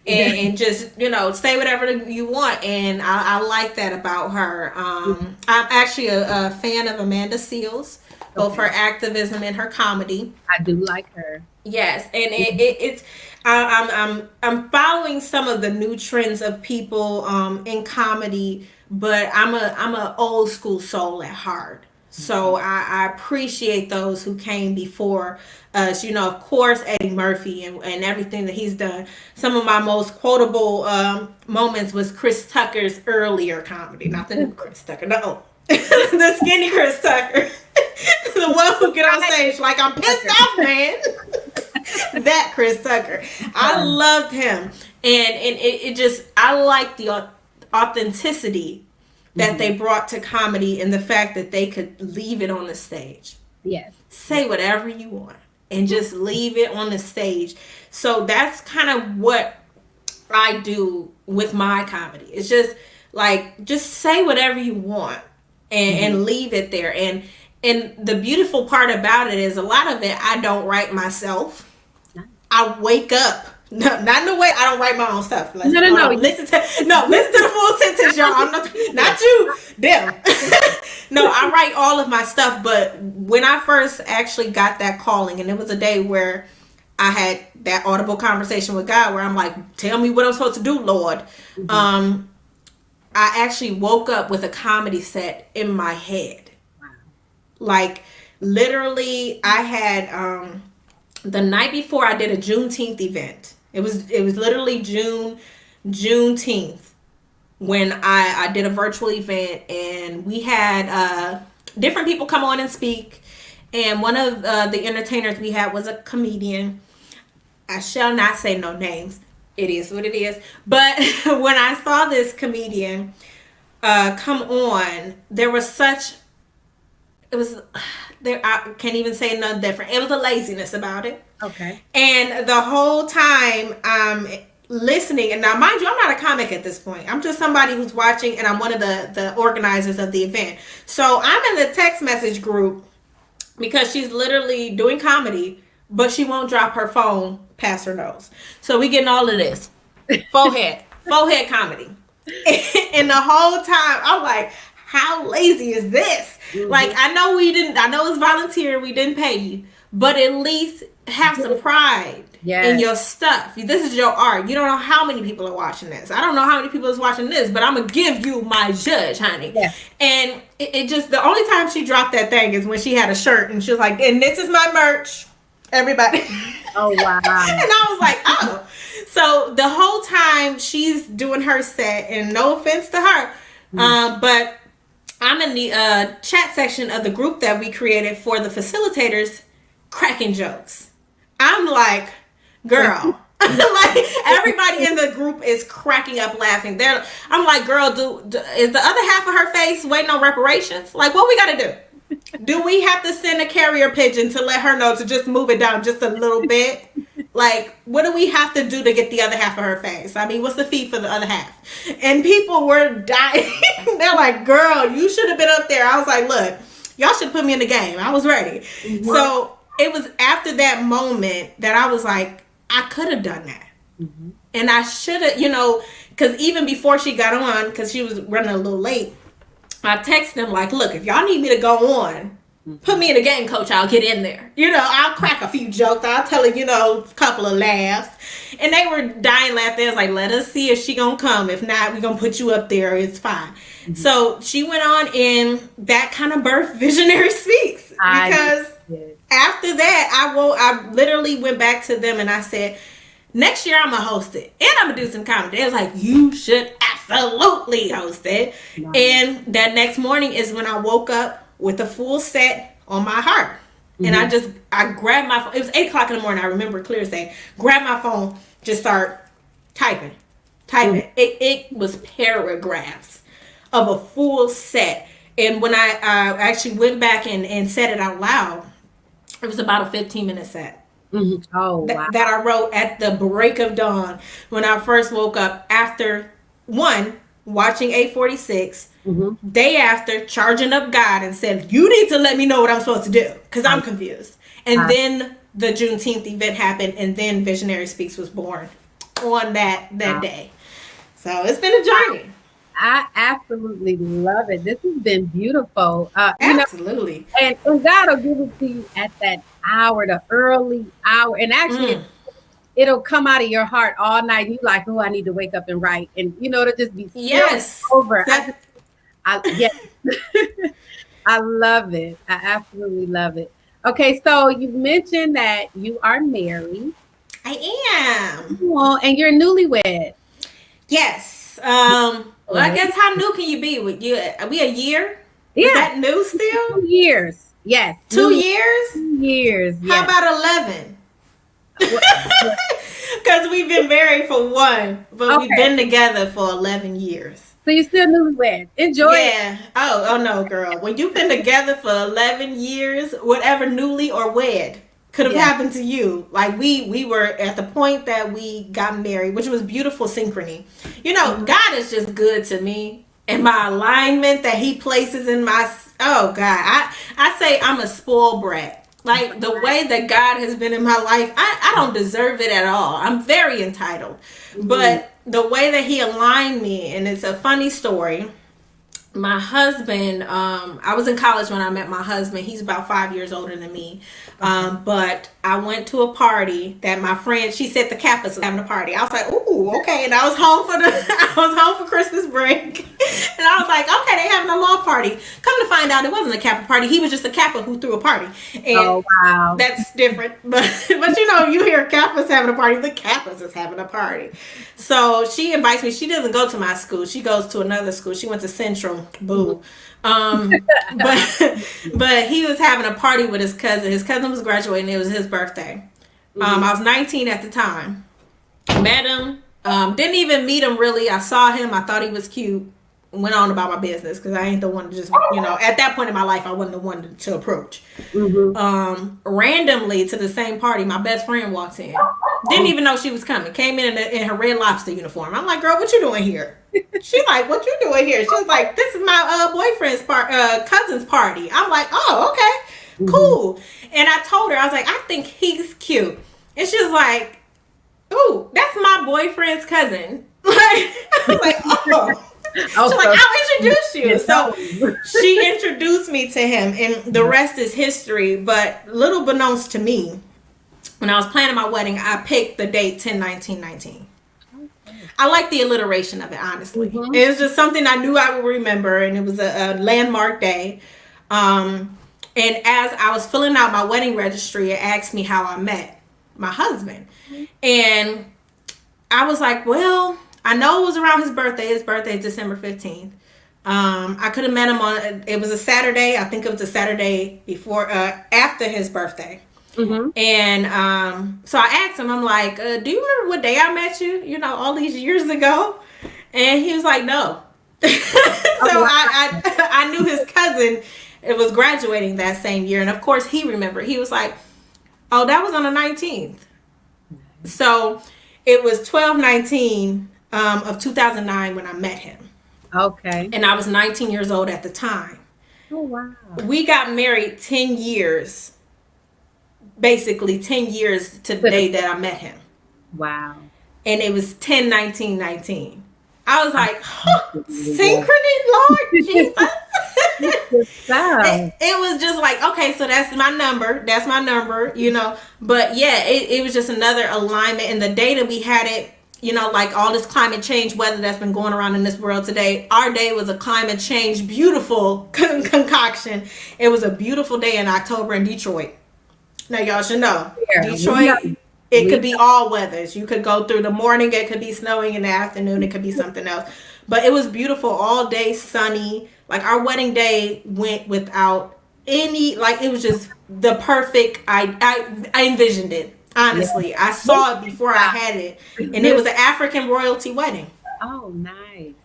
B: and just say whatever you want, and I like that about her. I'm actually a fan of Amanda Seales, both her activism and her comedy.
A: I do like her.
B: Yes, and it's I'm following some of the new trends of people in comedy, but I'm a old school soul at heart. So I appreciate those who came before us. Of course, Eddie Murphy and everything that he's done. Some of my most quotable moments was Chris Tucker's earlier comedy, not the new Chris Tucker. No, the skinny Chris Tucker, the one who get on stage like, I'm pissed off, man. That Chris Tucker, I loved him, and it just, I like the authenticity that they brought to comedy, and the fact that they could leave it on the stage.
A: Yes.
B: Say whatever you want and just leave it on the stage. So that's kind of what I do with my comedy. It's just like, just say whatever you want and leave it there. And the beautiful part about it is, a lot of it I don't write myself. I wake up. No, not in the way I don't write my own stuff.
A: No.
B: Listen to the full sentence, y'all. I'm not you, them. No, I write all of my stuff. But when I first actually got that calling, and it was a day where I had that audible conversation with God, where I'm like, tell me what I'm supposed to do, Lord. I actually woke up with a comedy set in my head.
A: Wow.
B: Like, literally, I had the night before, I did a Juneteenth event. It was literally Juneteenth when I did a virtual event, and we had different people come on and speak. And one of the entertainers we had was a comedian. I shall not say no names. It is what it is. But when I saw this comedian come on, there was such, it was there. I can't even say nothing different. It was a laziness about it.
A: Okay.
B: And the whole time I'm listening, and now mind you, I'm not a comic at this point. I'm just somebody who's watching, and I'm one of the organizers of the event. So I'm in the text message group because she's literally doing comedy, but she won't drop her phone past her nose. So we getting all of this forehead comedy. And the whole time I'm like, how lazy is this? Like, I know it's volunteer, we didn't pay you, but at least have some pride in your stuff. This is your art. You don't know how many people are watching this. I don't know how many people is watching this, but I'm gonna give you my judge, honey.
A: Yeah.
B: And it just, the only time she dropped that thing is when she had a shirt and she was like, and this is my merch, everybody.
A: Oh, wow.
B: And I was like, oh. So the whole time she's doing her set, and no offense to her, but I'm in the chat section of the group that we created for the facilitators, cracking jokes. I'm like, girl. Like, everybody in the group is cracking up laughing. I'm like, girl, is the other half of her face waiting on reparations? Like, what we gotta do? Do we have to send a carrier pigeon to let her know to just move it down just a little bit? Like, what do we have to do to get the other half of her face? I mean, what's the fee for the other half? And people were dying. They're like, girl, you should have been up there. I was like, look, y'all should put me in the game. I was ready. Mm-hmm. So it was after that moment that I was like, I could have done that. Mm-hmm. And I should have, because even before she got on, because she was running a little late, I texted them like, look, if y'all need me to go on, put me in the game, coach. I'll get in there. I'll crack a few jokes. I'll tell her, a couple of laughs. And they were dying laughing. They was like, let us see if she gonna come. If not, we're gonna put you up there. It's fine. Mm-hmm. So she went on, and that kind of birthed Visionary Speaks. Because after that, I literally went back to them and I said, next year I'm gonna host it, and I'm gonna do some comedy. They was like, you should absolutely host it. Nice. And that next morning is when I woke up with a full set on my heart. Mm-hmm. And I grabbed my phone. It was 8 o'clock in the morning. I remember clear as day. Grabbed my phone, just start typing. Mm-hmm. It was paragraphs of a full set. And when I actually went back and said it out loud, it was about a 15-minute set.
A: Mm-hmm. Oh, wow.
B: That I wrote at the break of dawn when I first woke up after watching 846, mm-hmm. day after charging up God and said, you need to let me know what I'm supposed to do because I'm confused. And then the Juneteenth event happened, and then Visionary Speaks was born on that day. So it's been a journey.
A: I absolutely love it. This has been beautiful.
B: Absolutely.
A: And God will give it to you at that hour, the early hour. And actually, it'll come out of your heart all night. You like, oh, I need to wake up and write. And, it'll just be over. Yes. I love it. I absolutely love it. Okay, so you mentioned that you are married.
B: I am.
A: Well, and you're newlywed.
B: Yes. Well, I guess how new can you be? With you? Are we a year? Yeah. Is that new still?
A: 2 years. Yes.
B: 2 years?
A: 2 years. Yes.
B: How about 11? Because we've been married for 1, but we've been together for 11 years.
A: So you're still newlywed. Enjoy it.
B: Yeah. Oh no, girl. When you've been together for 11 years, whatever newly or wed could have happened to you. Like we were at the point that we got married, which was beautiful synchrony. God is just good to me, and my alignment that he places in my, oh God, I say I'm a spoiled brat. Like the way that God has been in my life, I don't deserve it at all. I'm very entitled, but the way that he aligned me, and it's a funny story. My husband, I was in college when I met my husband. He's about 5 years older than me. But I went to a party that my friend, she said the Kappas was having a party. I was like, ooh, okay. And I was home for Christmas break. And I was like, okay, they having a law party. Come to find out, it wasn't a Kappa party. He was just a Kappa who threw a party. And
A: oh, wow.
B: That's different. But you hear Kappas having a party, the Kappas is having a party. So she invites me. She doesn't go to my school. She goes to another school. She went to Central. Boo. But he was having a party with his cousin. His cousin was graduating. It was his birthday. I was 19 at the time. Met him. Didn't even meet him really. I saw him. I thought he was cute. Went on about my business because I ain't the one to just, at that point in my life, I wasn't the one to approach. Randomly to the same party, my best friend walks in. Didn't even know she was coming. Came in her Red Lobster uniform. I'm like, girl, what you doing here? She's like, what you doing here? She was like, this is my boyfriend's cousin's party. I'm like, oh, okay, cool. And I told her, I was like, I think he's cute. And she was like, ooh, that's my boyfriend's cousin. I was like, oh. She's like, I'll introduce you. So she introduced me to him, and the rest is history. But little beknownst to me, when I was planning my wedding, I picked the date 10/19/19. I like the alliteration of it, honestly. It was just something I knew I would remember, and it was a landmark day. And as I was filling out my wedding registry, it asked me how I met my husband. And I was like, well, I know it was around his birthday. His birthday is December 15th. I could have met him it was a Saturday. I think it was a Saturday after his birthday. And so I asked him, I'm like, do you remember what day I met you? All these years ago? And he was like, no. So I knew his cousin was graduating that same year. And of course he remembered. He was like, oh, that was on the 19th. So it was 12/19 of 2009 when I met him.
A: Okay.
B: And I was 19 years old at the time.
A: Oh, wow.
B: We got married 10 years, basically 10 years to the day that I met him.
A: Wow.
B: And it was 10/19/19. I was like, huh, synchrony, Lord Jesus. It was just like, okay, so that's my number. That's my number, you know. But yeah, it was just another alignment. And the day that we had it, you know, like all this climate change weather that's been going around in this world today, our day was a climate change beautiful concoction. It was a beautiful day in October in Detroit. Now y'all should know, Detroit, it could be all weathers. You could go through the morning, it could be snowing in the afternoon, it could be something else. But it was beautiful all day, sunny. Like our wedding day went without any, like it was just the perfect, I envisioned it. Honestly, I saw it before I had it. And it was an African royalty wedding.
A: Oh, nice.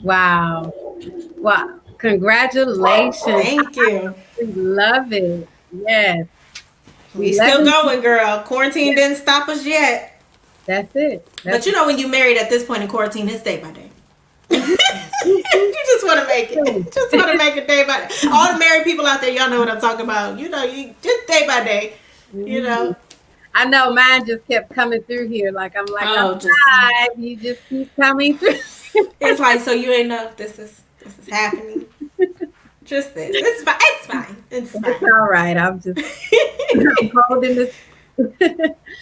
A: Wow. Well, congratulations.
B: Thank you.
A: We love it. Yes.
B: We still going, girl. Quarantine didn't stop us yet.
A: That's it.
B: But you know, when you're married at this point in quarantine, it's day by day. You just want to make it. Just want to make it day by day. All the married people out there, y'all know what I'm talking about. You know, you just day by day. You know.
A: I know mine just kept coming through here. Like I'm like,
B: Oh,
A: I'm
B: just-
A: live. You just keep coming through.
B: It's like, so you ain't know this is happening. Just this. It's fine. It's fine. It's fine.
A: It's all right. I'm just I'm holding this.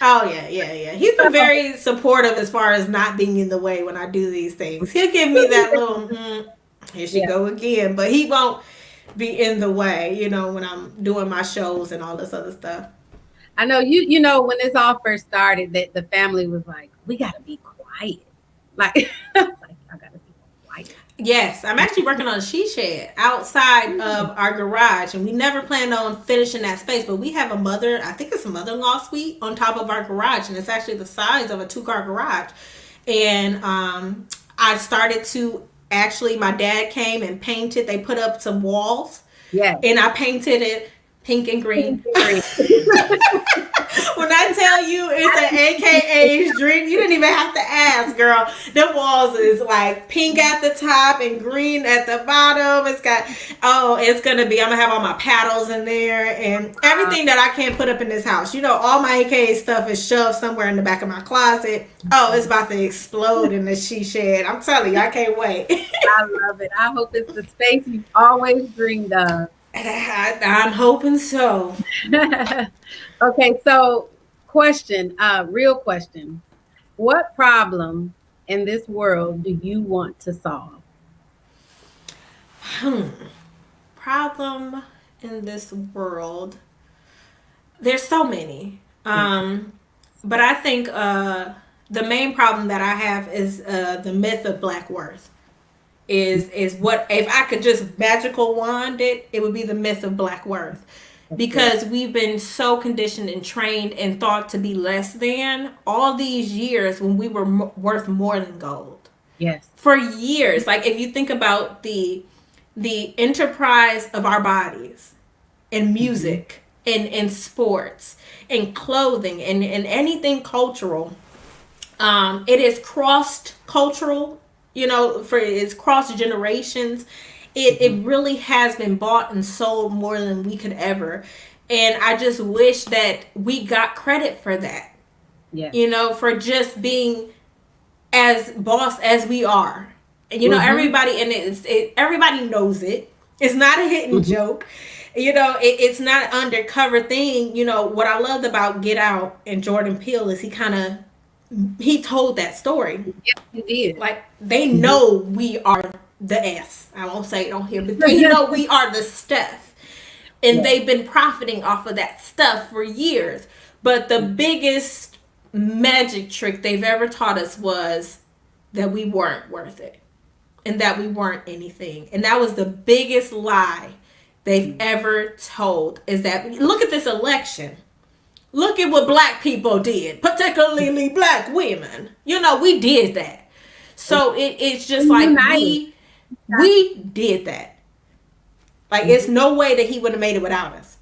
B: Oh yeah. He's been very supportive as far as not being in the way when I do these things. He'll give me that little, here she go again, but he won't be in the way, you know, when I'm doing my shows and all this other stuff.
A: I know you know when this all first started that the family was like, we gotta be quiet. Like, I gotta be quiet.
B: Yes, I'm actually working on a she shed outside of our garage, and we never planned on finishing that space, but we have I think it's a mother-in-law suite on top of our garage, and it's actually the size of a 2-car garage. And I started to actually, my dad came and painted, they put up some walls, and I painted it pink and green. When I tell you it's an AKA's dream, you didn't even have to ask, girl. The walls is like pink at the top and green at the bottom. It's gonna be, I'm gonna have all my paddles in there and everything that I can't put up in this house. You know, all my AKA stuff is shoved somewhere in the back of my closet. Oh, it's about to explode in the she shed. I'm telling you, I can't wait.
A: I love it. I hope it's the space you've always dreamed of.
B: I'm hoping so.
A: Okay, so question, real question. What problem in this world do you want to solve?
B: Problem in this world. There's so many. But I think the main problem that I have is the myth of Black worth. Is what, if I could just magical wand it would be the myth of Black worth, because we've been so conditioned and trained and thought to be less than all these years when we were worth more than gold.
A: Yes,
B: for years. Like if you think about the enterprise of our bodies in music, in sports, in clothing, and anything cultural, it is crossed cultural. You know, it's cross generations. It really has been bought and sold more than we could ever. And I just wish that we got credit for that.
A: Yeah.
B: You know, for just being as boss as we are. And you know, everybody, and everybody knows it. It's not a hidden joke. You know, it's not an undercover thing. You know, what I loved about Get Out and Jordan Peele is he told that story.
A: Yes, he did.
B: Like, they know we are the S. I won't say it on here, but they know we are the stuff. And they've been profiting off of that stuff for years. But the biggest magic trick they've ever taught us was that we weren't worth it. And that we weren't anything. And that was the biggest lie they've ever told, is that, look at this election. Look at what Black people did, particularly Black women. You know, we did that. So it's just like we did that. Like, it's no way that he would have made it without us.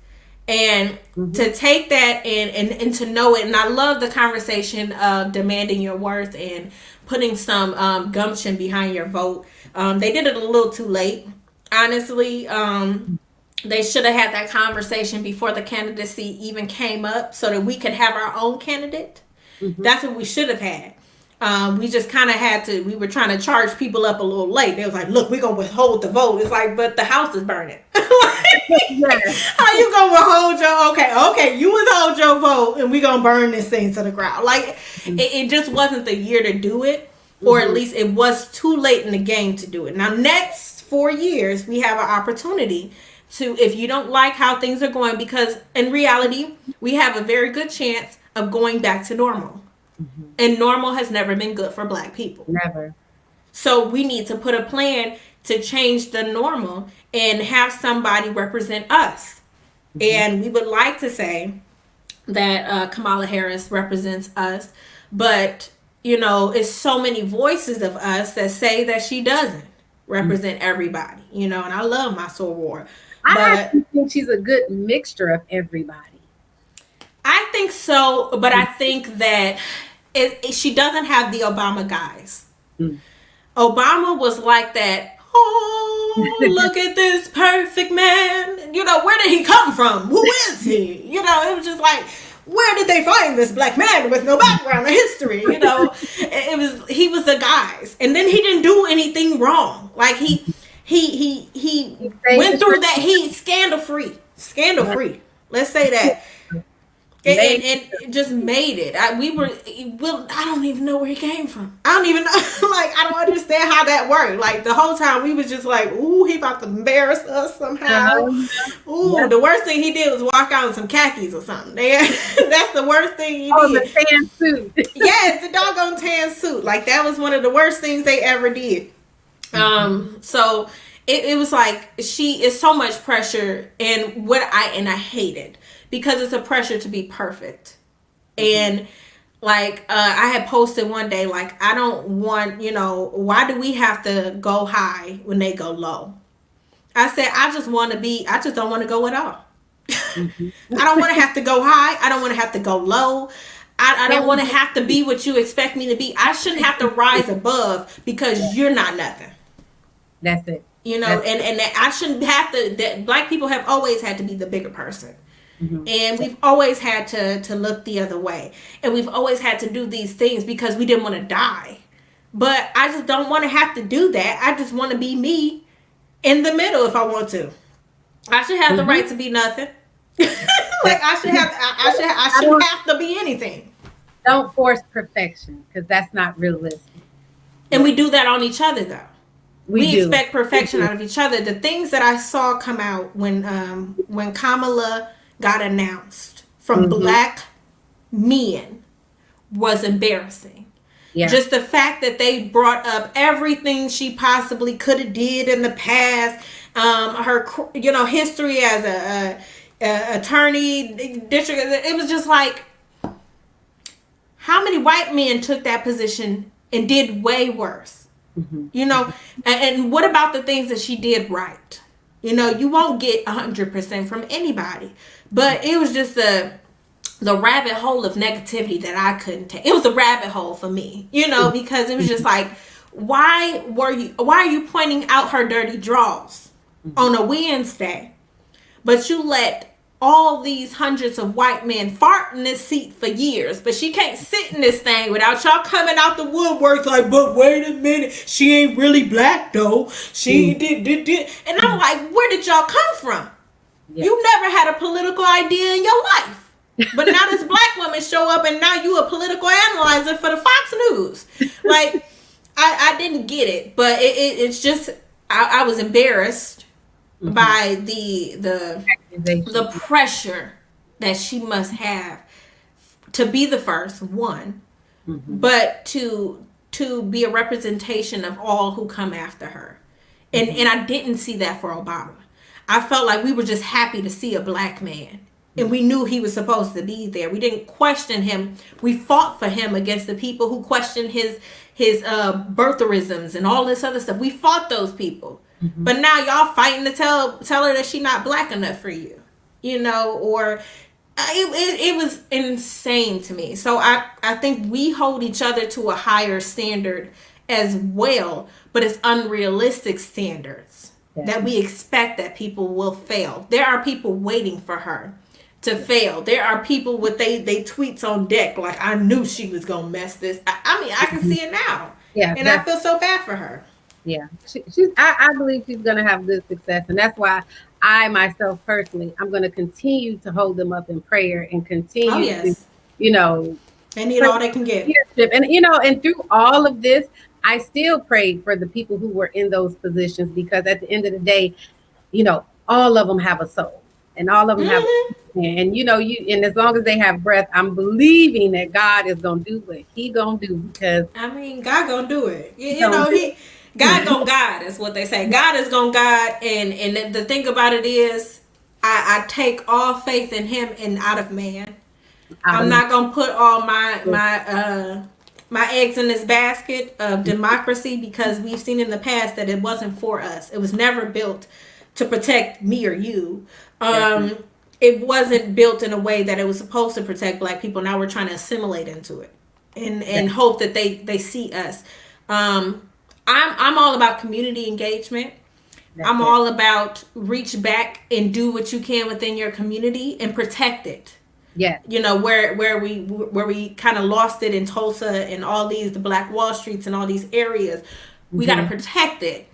B: And to take that and to know it. And I love the conversation of demanding your worth and putting some gumption behind your vote. They did it a little too late, honestly. They should have had that conversation before the candidacy even came up so that we could have our own candidate. That's what we should have had. We just kind of had to, we were trying to charge people up a little late. They was like, look, we're going to withhold the vote. It's like, but the house is burning. How you going to withhold your, okay, you withhold your vote and we going to burn this thing to the ground. Like, it just wasn't the year to do it, or at least it was too late in the game to do it. Now, next 4 years, we have an opportunity to, if you don't like how things are going, because in reality, we have a very good chance of going back to normal. And normal has never been good for Black people.
A: Never.
B: So we need to put a plan to change the normal and have somebody represent us. And we would like to say that Kamala Harris represents us. But, you know, it's so many voices of us that say that she doesn't represent everybody. You know, and I love my soror.
A: I actually think she's a good mixture of everybody.
B: I think so, but I think that she doesn't have the Obama guys. Obama was like that. Oh, look at this perfect man. You know, where did he come from? Who is he? You know, it was just like, where did they find this Black man with no background or history? You know, he was the guys, and then he didn't do anything wrong. Like he went through that. He scandal free. Let's say that. And it just made it. I don't even know where he came from. I don't even know. Like, I don't understand how that worked. Like, the whole time we was just like, ooh, he about to embarrass us somehow. Ooh, the worst thing he did was walk out in some khakis or something. That's the worst thing he did.
A: Oh, the tan suit.
B: Yes, the doggone tan suit. Like, that was one of the worst things they ever did. So it was like, she is so much pressure, and I hate it. Because it's a pressure to be perfect. And like I had posted one day, like, I don't want, you know, why do we have to go high when they go low? I said, I just don't want to go at all. I don't want to have to go high. I don't want to have to go low. I don't want to have to be what you expect me to be. I shouldn't have to rise above because you're not nothing.
A: That's it.
B: You know, and that I shouldn't have to, that Black people have always had to be the bigger person. And we've always had to look the other way. And we've always had to do these things because we didn't want to die. But I just don't want to have to do that. I just want to be me in the middle if I want to. I should have the right to be nothing. Like, I shouldn't have to be anything.
A: Don't force perfection, because that's not realistic.
B: And we do that on each other, though. We
A: do.
B: expect perfection out of each other. The things that I saw come out when Kamala got announced from Black men was embarrassing. Yeah. Just the fact that they brought up everything she possibly could have did in the past, her, you know, history as a attorney, district. It was just like, how many white men took that position and did way worse? You know, and what about the things that she did right? You know, you won't get 100% from anybody. But it was just the rabbit hole of negativity that I couldn't take. It was a rabbit hole for me, you know, because it was just like, why are you pointing out her dirty draws on a Wednesday? But you let all these hundreds of white men fart in this seat for years, but she can't sit in this thing without y'all coming out the woodwork like, but wait a minute, she ain't really Black though. She did. And I'm like, where did y'all come from? Yeah. You never had a political idea in your life. But now this Black woman show up and now you a political analyzer for the Fox News. Like, I didn't get it, but it's just, I was embarrassed by the pressure that she must have to be the first one, but to be a representation of all who come after her. And I didn't see that for Obama. I felt like we were just happy to see a Black man. And we knew he was supposed to be there. We didn't question him. We fought for him against the people who questioned his birtherisms and all this other stuff. We fought those people. But now y'all fighting to tell her that she's not Black enough for you. or it was insane to me. So I think we hold each other to a higher standard as well, but it's unrealistic standards that we expect that people will fail. There are people waiting for her to fail. There are people with they tweets on deck like, I knew she was gonna mess this. I mean, I can see it now.
A: Yeah,
B: and I feel so bad for her.
A: Yeah, I believe she's going to have good success, and that's why I myself personally, I'm going to continue to hold them up in prayer and continue to,
B: they need all they can get.
A: And and through all of this, I still prayed for the people who were in those positions, because at the end of the day, all of them have a soul, and all of them have, and and as long as they have breath, I'm believing that God is going to do what He gonna do, because
B: God gonna do it. God gonna guide is what they say. God is gonna guide, and the thing about it is, I take all faith in Him and out of man. I'm not gonna put all my eggs in this basket of democracy, because we've seen in the past that it wasn't for us. It was never built to protect me or you. It wasn't built in a way that it was supposed to protect Black people. Now we're trying to assimilate into it and hope that they see us. I'm all about community engagement. I'm all about reach back and do what you can within your community and protect it.
A: Yeah.
B: Where we kind of lost it in Tulsa and all the Black Wall Streets and all these areas. We got to protect it,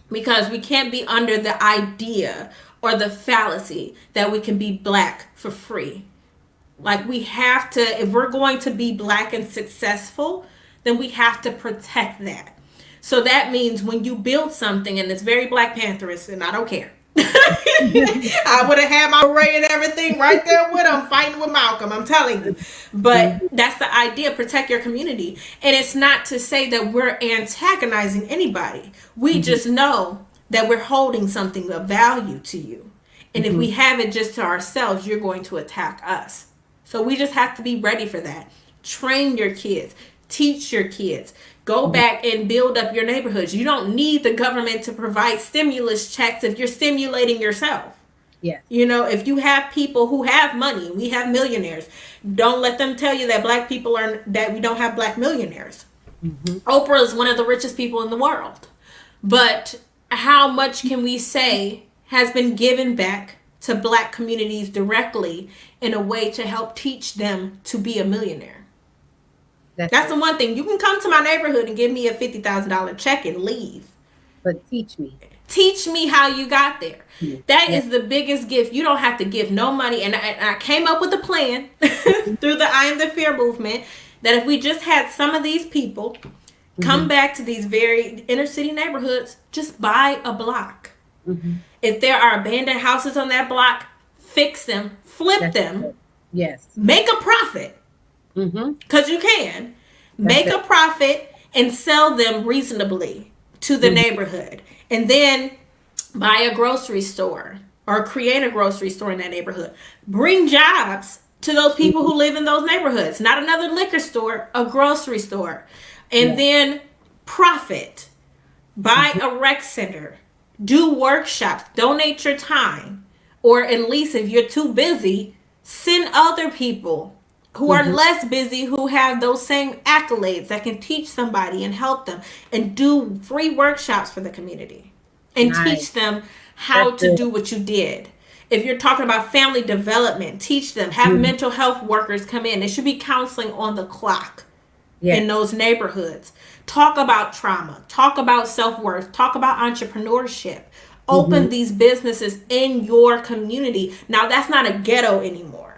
B: because we can't be under the idea or the fallacy that we can be Black for free. Like, we have to, if we're going to be Black and successful, then we have to protect that. So that means when you build something, and it's very Black Pantherist, and I don't care. I would have had my Ray and everything right there with him, fighting with Malcolm, I'm telling you. But that's the idea, protect your community. And it's not to say that we're antagonizing anybody. We just know that we're holding something of value to you. And if we have it just to ourselves, you're going to attack us. So we just have to be ready for that. Train your kids. Teach your kids. Go back and build up your neighborhoods. You don't need the government to provide stimulus checks if you're stimulating yourself.
A: Yeah.
B: If you have people who have money, we have millionaires. Don't let them tell you that Black people that we don't have Black millionaires. Oprah is one of the richest people in the world. But how much can we say has been given back to Black communities directly in a way to help teach them to be a millionaire? That's the one thing. You can come to my neighborhood and give me a $50,000 check and leave.
A: But teach me.
B: Teach me how you got there. That is the biggest gift. You don't have to give no money. And I came up with a plan through the I Am the Fear movement, that if we just had some of these people come back to these very inner city neighborhoods, just buy a block. If there are abandoned houses on that block, fix them, flip them.
A: Yes.
B: Make a profit. Because you can make a profit and sell them reasonably to the neighborhood, and then buy a grocery store or create a grocery store in that neighborhood. Bring jobs to those people who live in those neighborhoods. Not another liquor store, a grocery store. And then profit. Buy a rec center. Do workshops. Donate your time. Or at least if you're too busy, send other people who are less busy, who have those same accolades, that can teach somebody and help them, and do free workshops for the community and teach them how to do what you did. If you're talking about family development, teach them. Have mental health workers come in. There should be counseling on the clock in those neighborhoods. Talk about trauma. Talk about self-worth. Talk about entrepreneurship. Open these businesses in your community. Now, that's not a ghetto anymore.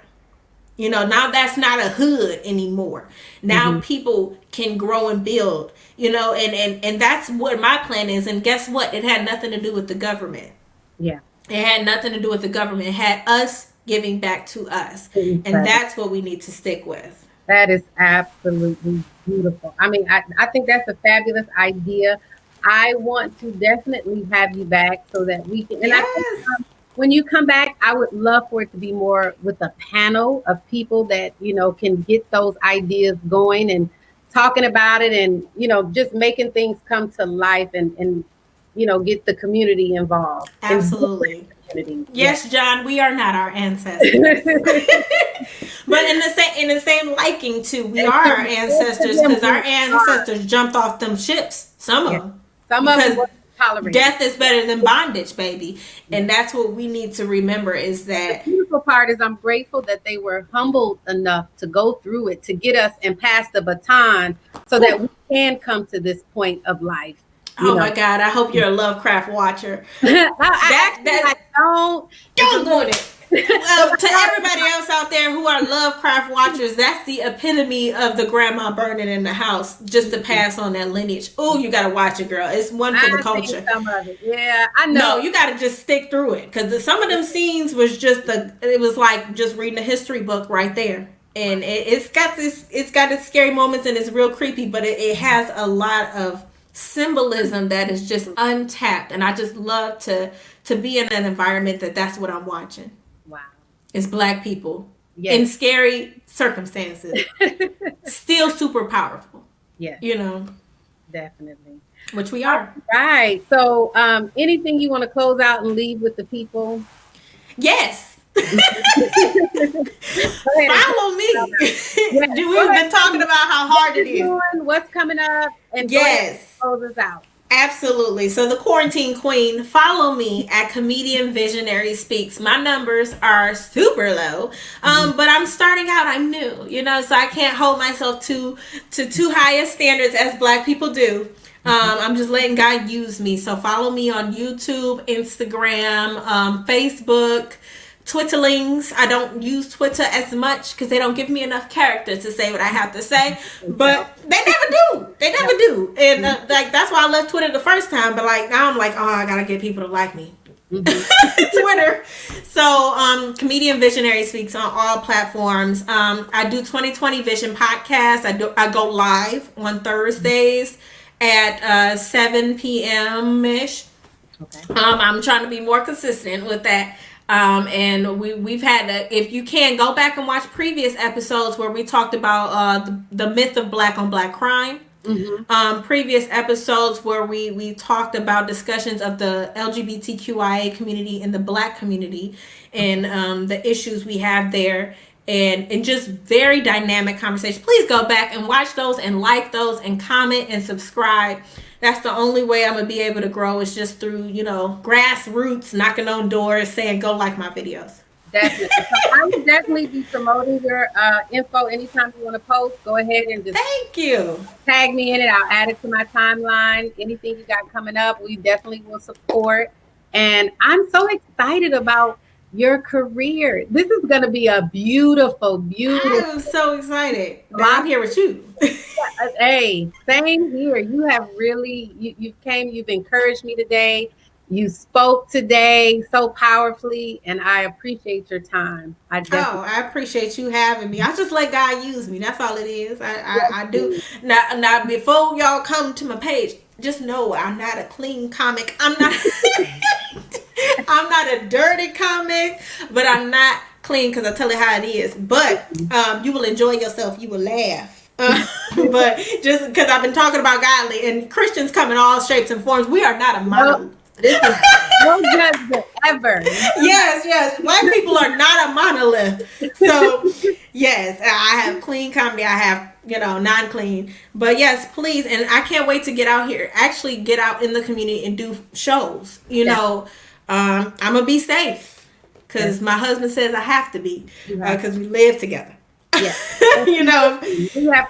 B: Now that's not a hood anymore. Now people can grow and build, and that's what my plan is. And guess what? It had nothing to do with the government. Yeah. It had nothing to do with the government. It had us giving back to us. And that's what we need to stick with.
A: That is absolutely beautiful. I mean, I think that's a fabulous idea. I want to definitely have you back so that we can, and I think, when you come back, I would love for it to be more with a panel of people that, can get those ideas going and talking about it, and, just making things come to life, and get the community involved.
B: Absolutely.
A: community.
B: Yes, John, we are not our ancestors. But in the same liking too, we are our ancestors because our ancestors jumped off them ships. Some of them.
A: Some of them were tolerated.
B: Death is better than bondage, baby. And that's what we need to remember is that
A: the beautiful part is I'm grateful that they were humbled enough to go through it, to get us and pass the baton so that we can come to this point of life.
B: My God, I hope you're a Lovecraft watcher.
A: I don't
B: do it. Well, to everybody else out there who are Lovecraft watchers, that's the epitome of the grandma burning in the house just to pass on that lineage. Oh, you gotta watch it, girl. It's one for the culture.
A: Some of it. Yeah, I know.
B: No, you gotta just stick through it because some of them scenes was it was like just reading a history book right there. And it's got its scary moments and it's real creepy, but it has a lot of symbolism that is just untapped. And I just love to be in an environment that's what I'm watching.
A: Wow.
B: It's Black people in scary circumstances. Still super powerful.
A: Yeah. Definitely.
B: Which we are.
A: Right. So anything you want to close out and leave with the people?
B: Yes. Follow me. We've been talking about how hard it is.
A: What's coming up? And close us out.
B: Absolutely. So the Quarantine Queen, follow me at Comedian Visionary Speaks. My numbers are super low, but I'm starting out. I'm new, so I can't hold myself to too high a standards as Black people do. I'm just letting God use me. So follow me on YouTube, Instagram, Facebook, Twitterlings. I don't use Twitter as much because they don't give me enough characters to say what I have to say, but they never do. And that's why I left Twitter the first time, but now I'm I gotta get people to like me. Twitter. So Comedian Visionary Speaks on all platforms. I do 2020 Vision podcast. I go live on Thursdays at 7 p.m. ish. Okay. I'm trying to be more consistent with that. And we've had if you can go back and watch previous episodes where we talked about the myth of Black on Black crime. Previous episodes where we talked about discussions of the LGBTQIA community and the Black community and the issues we have there and just very dynamic conversation. Please go back and watch those and like those and comment and subscribe. That's the only way I'm going to be able to grow is just through, grassroots, knocking on doors, saying, go like my videos.
A: Definitely. So I will definitely be promoting your info anytime you want to post. Go ahead and just
B: thank you.
A: Tag me in it. I'll add it to my timeline. Anything you got coming up, we definitely will support. And I'm so excited about your career. This is going to be a beautiful. I'm
B: so excited. I'm here with you.
A: Hey, same here. You have really, you've encouraged me today. You spoke today so powerfully, and I appreciate your time. I
B: appreciate you having me. I just let God use me. That's all it is. I do. Now, before y'all come to my page, just know I'm not a clean comic. I'm not a dirty comic, but I'm not clean because I tell it how it is. But you will enjoy yourself. You will laugh. But just because I've been talking about godly and Christians come in all shapes and forms, we are not a monolith.
A: This is no judgment ever.
B: Yes. Black people are not a monolith. So yes, I have clean comedy. I have non-clean. But yes, please, and I can't wait to get out here. Actually, get out in the community and do shows. I'm gonna be safe because my husband says I have to be because we live together.
A: Yeah. We have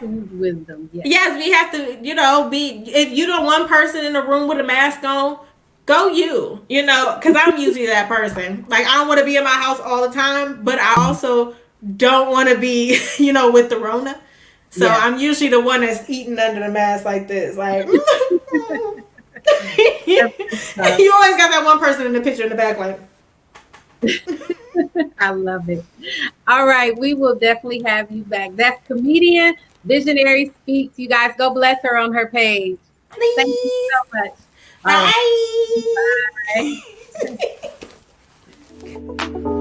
A: to use wisdom.
B: Yes, we have to, be, if you're the one person in the room with a mask on, go because I'm usually that person. I don't want to be in my house all the time, but I also don't want to be, with the Rona. So I'm usually the one that's eating under the mask like this. You always got that one person in the picture in the back
A: I love it. All right, we will definitely have you back. That's Comedian Visionary Speaks. You guys go bless her on her page.
B: Please.
A: Thank you so much.
B: Bye.
A: Bye.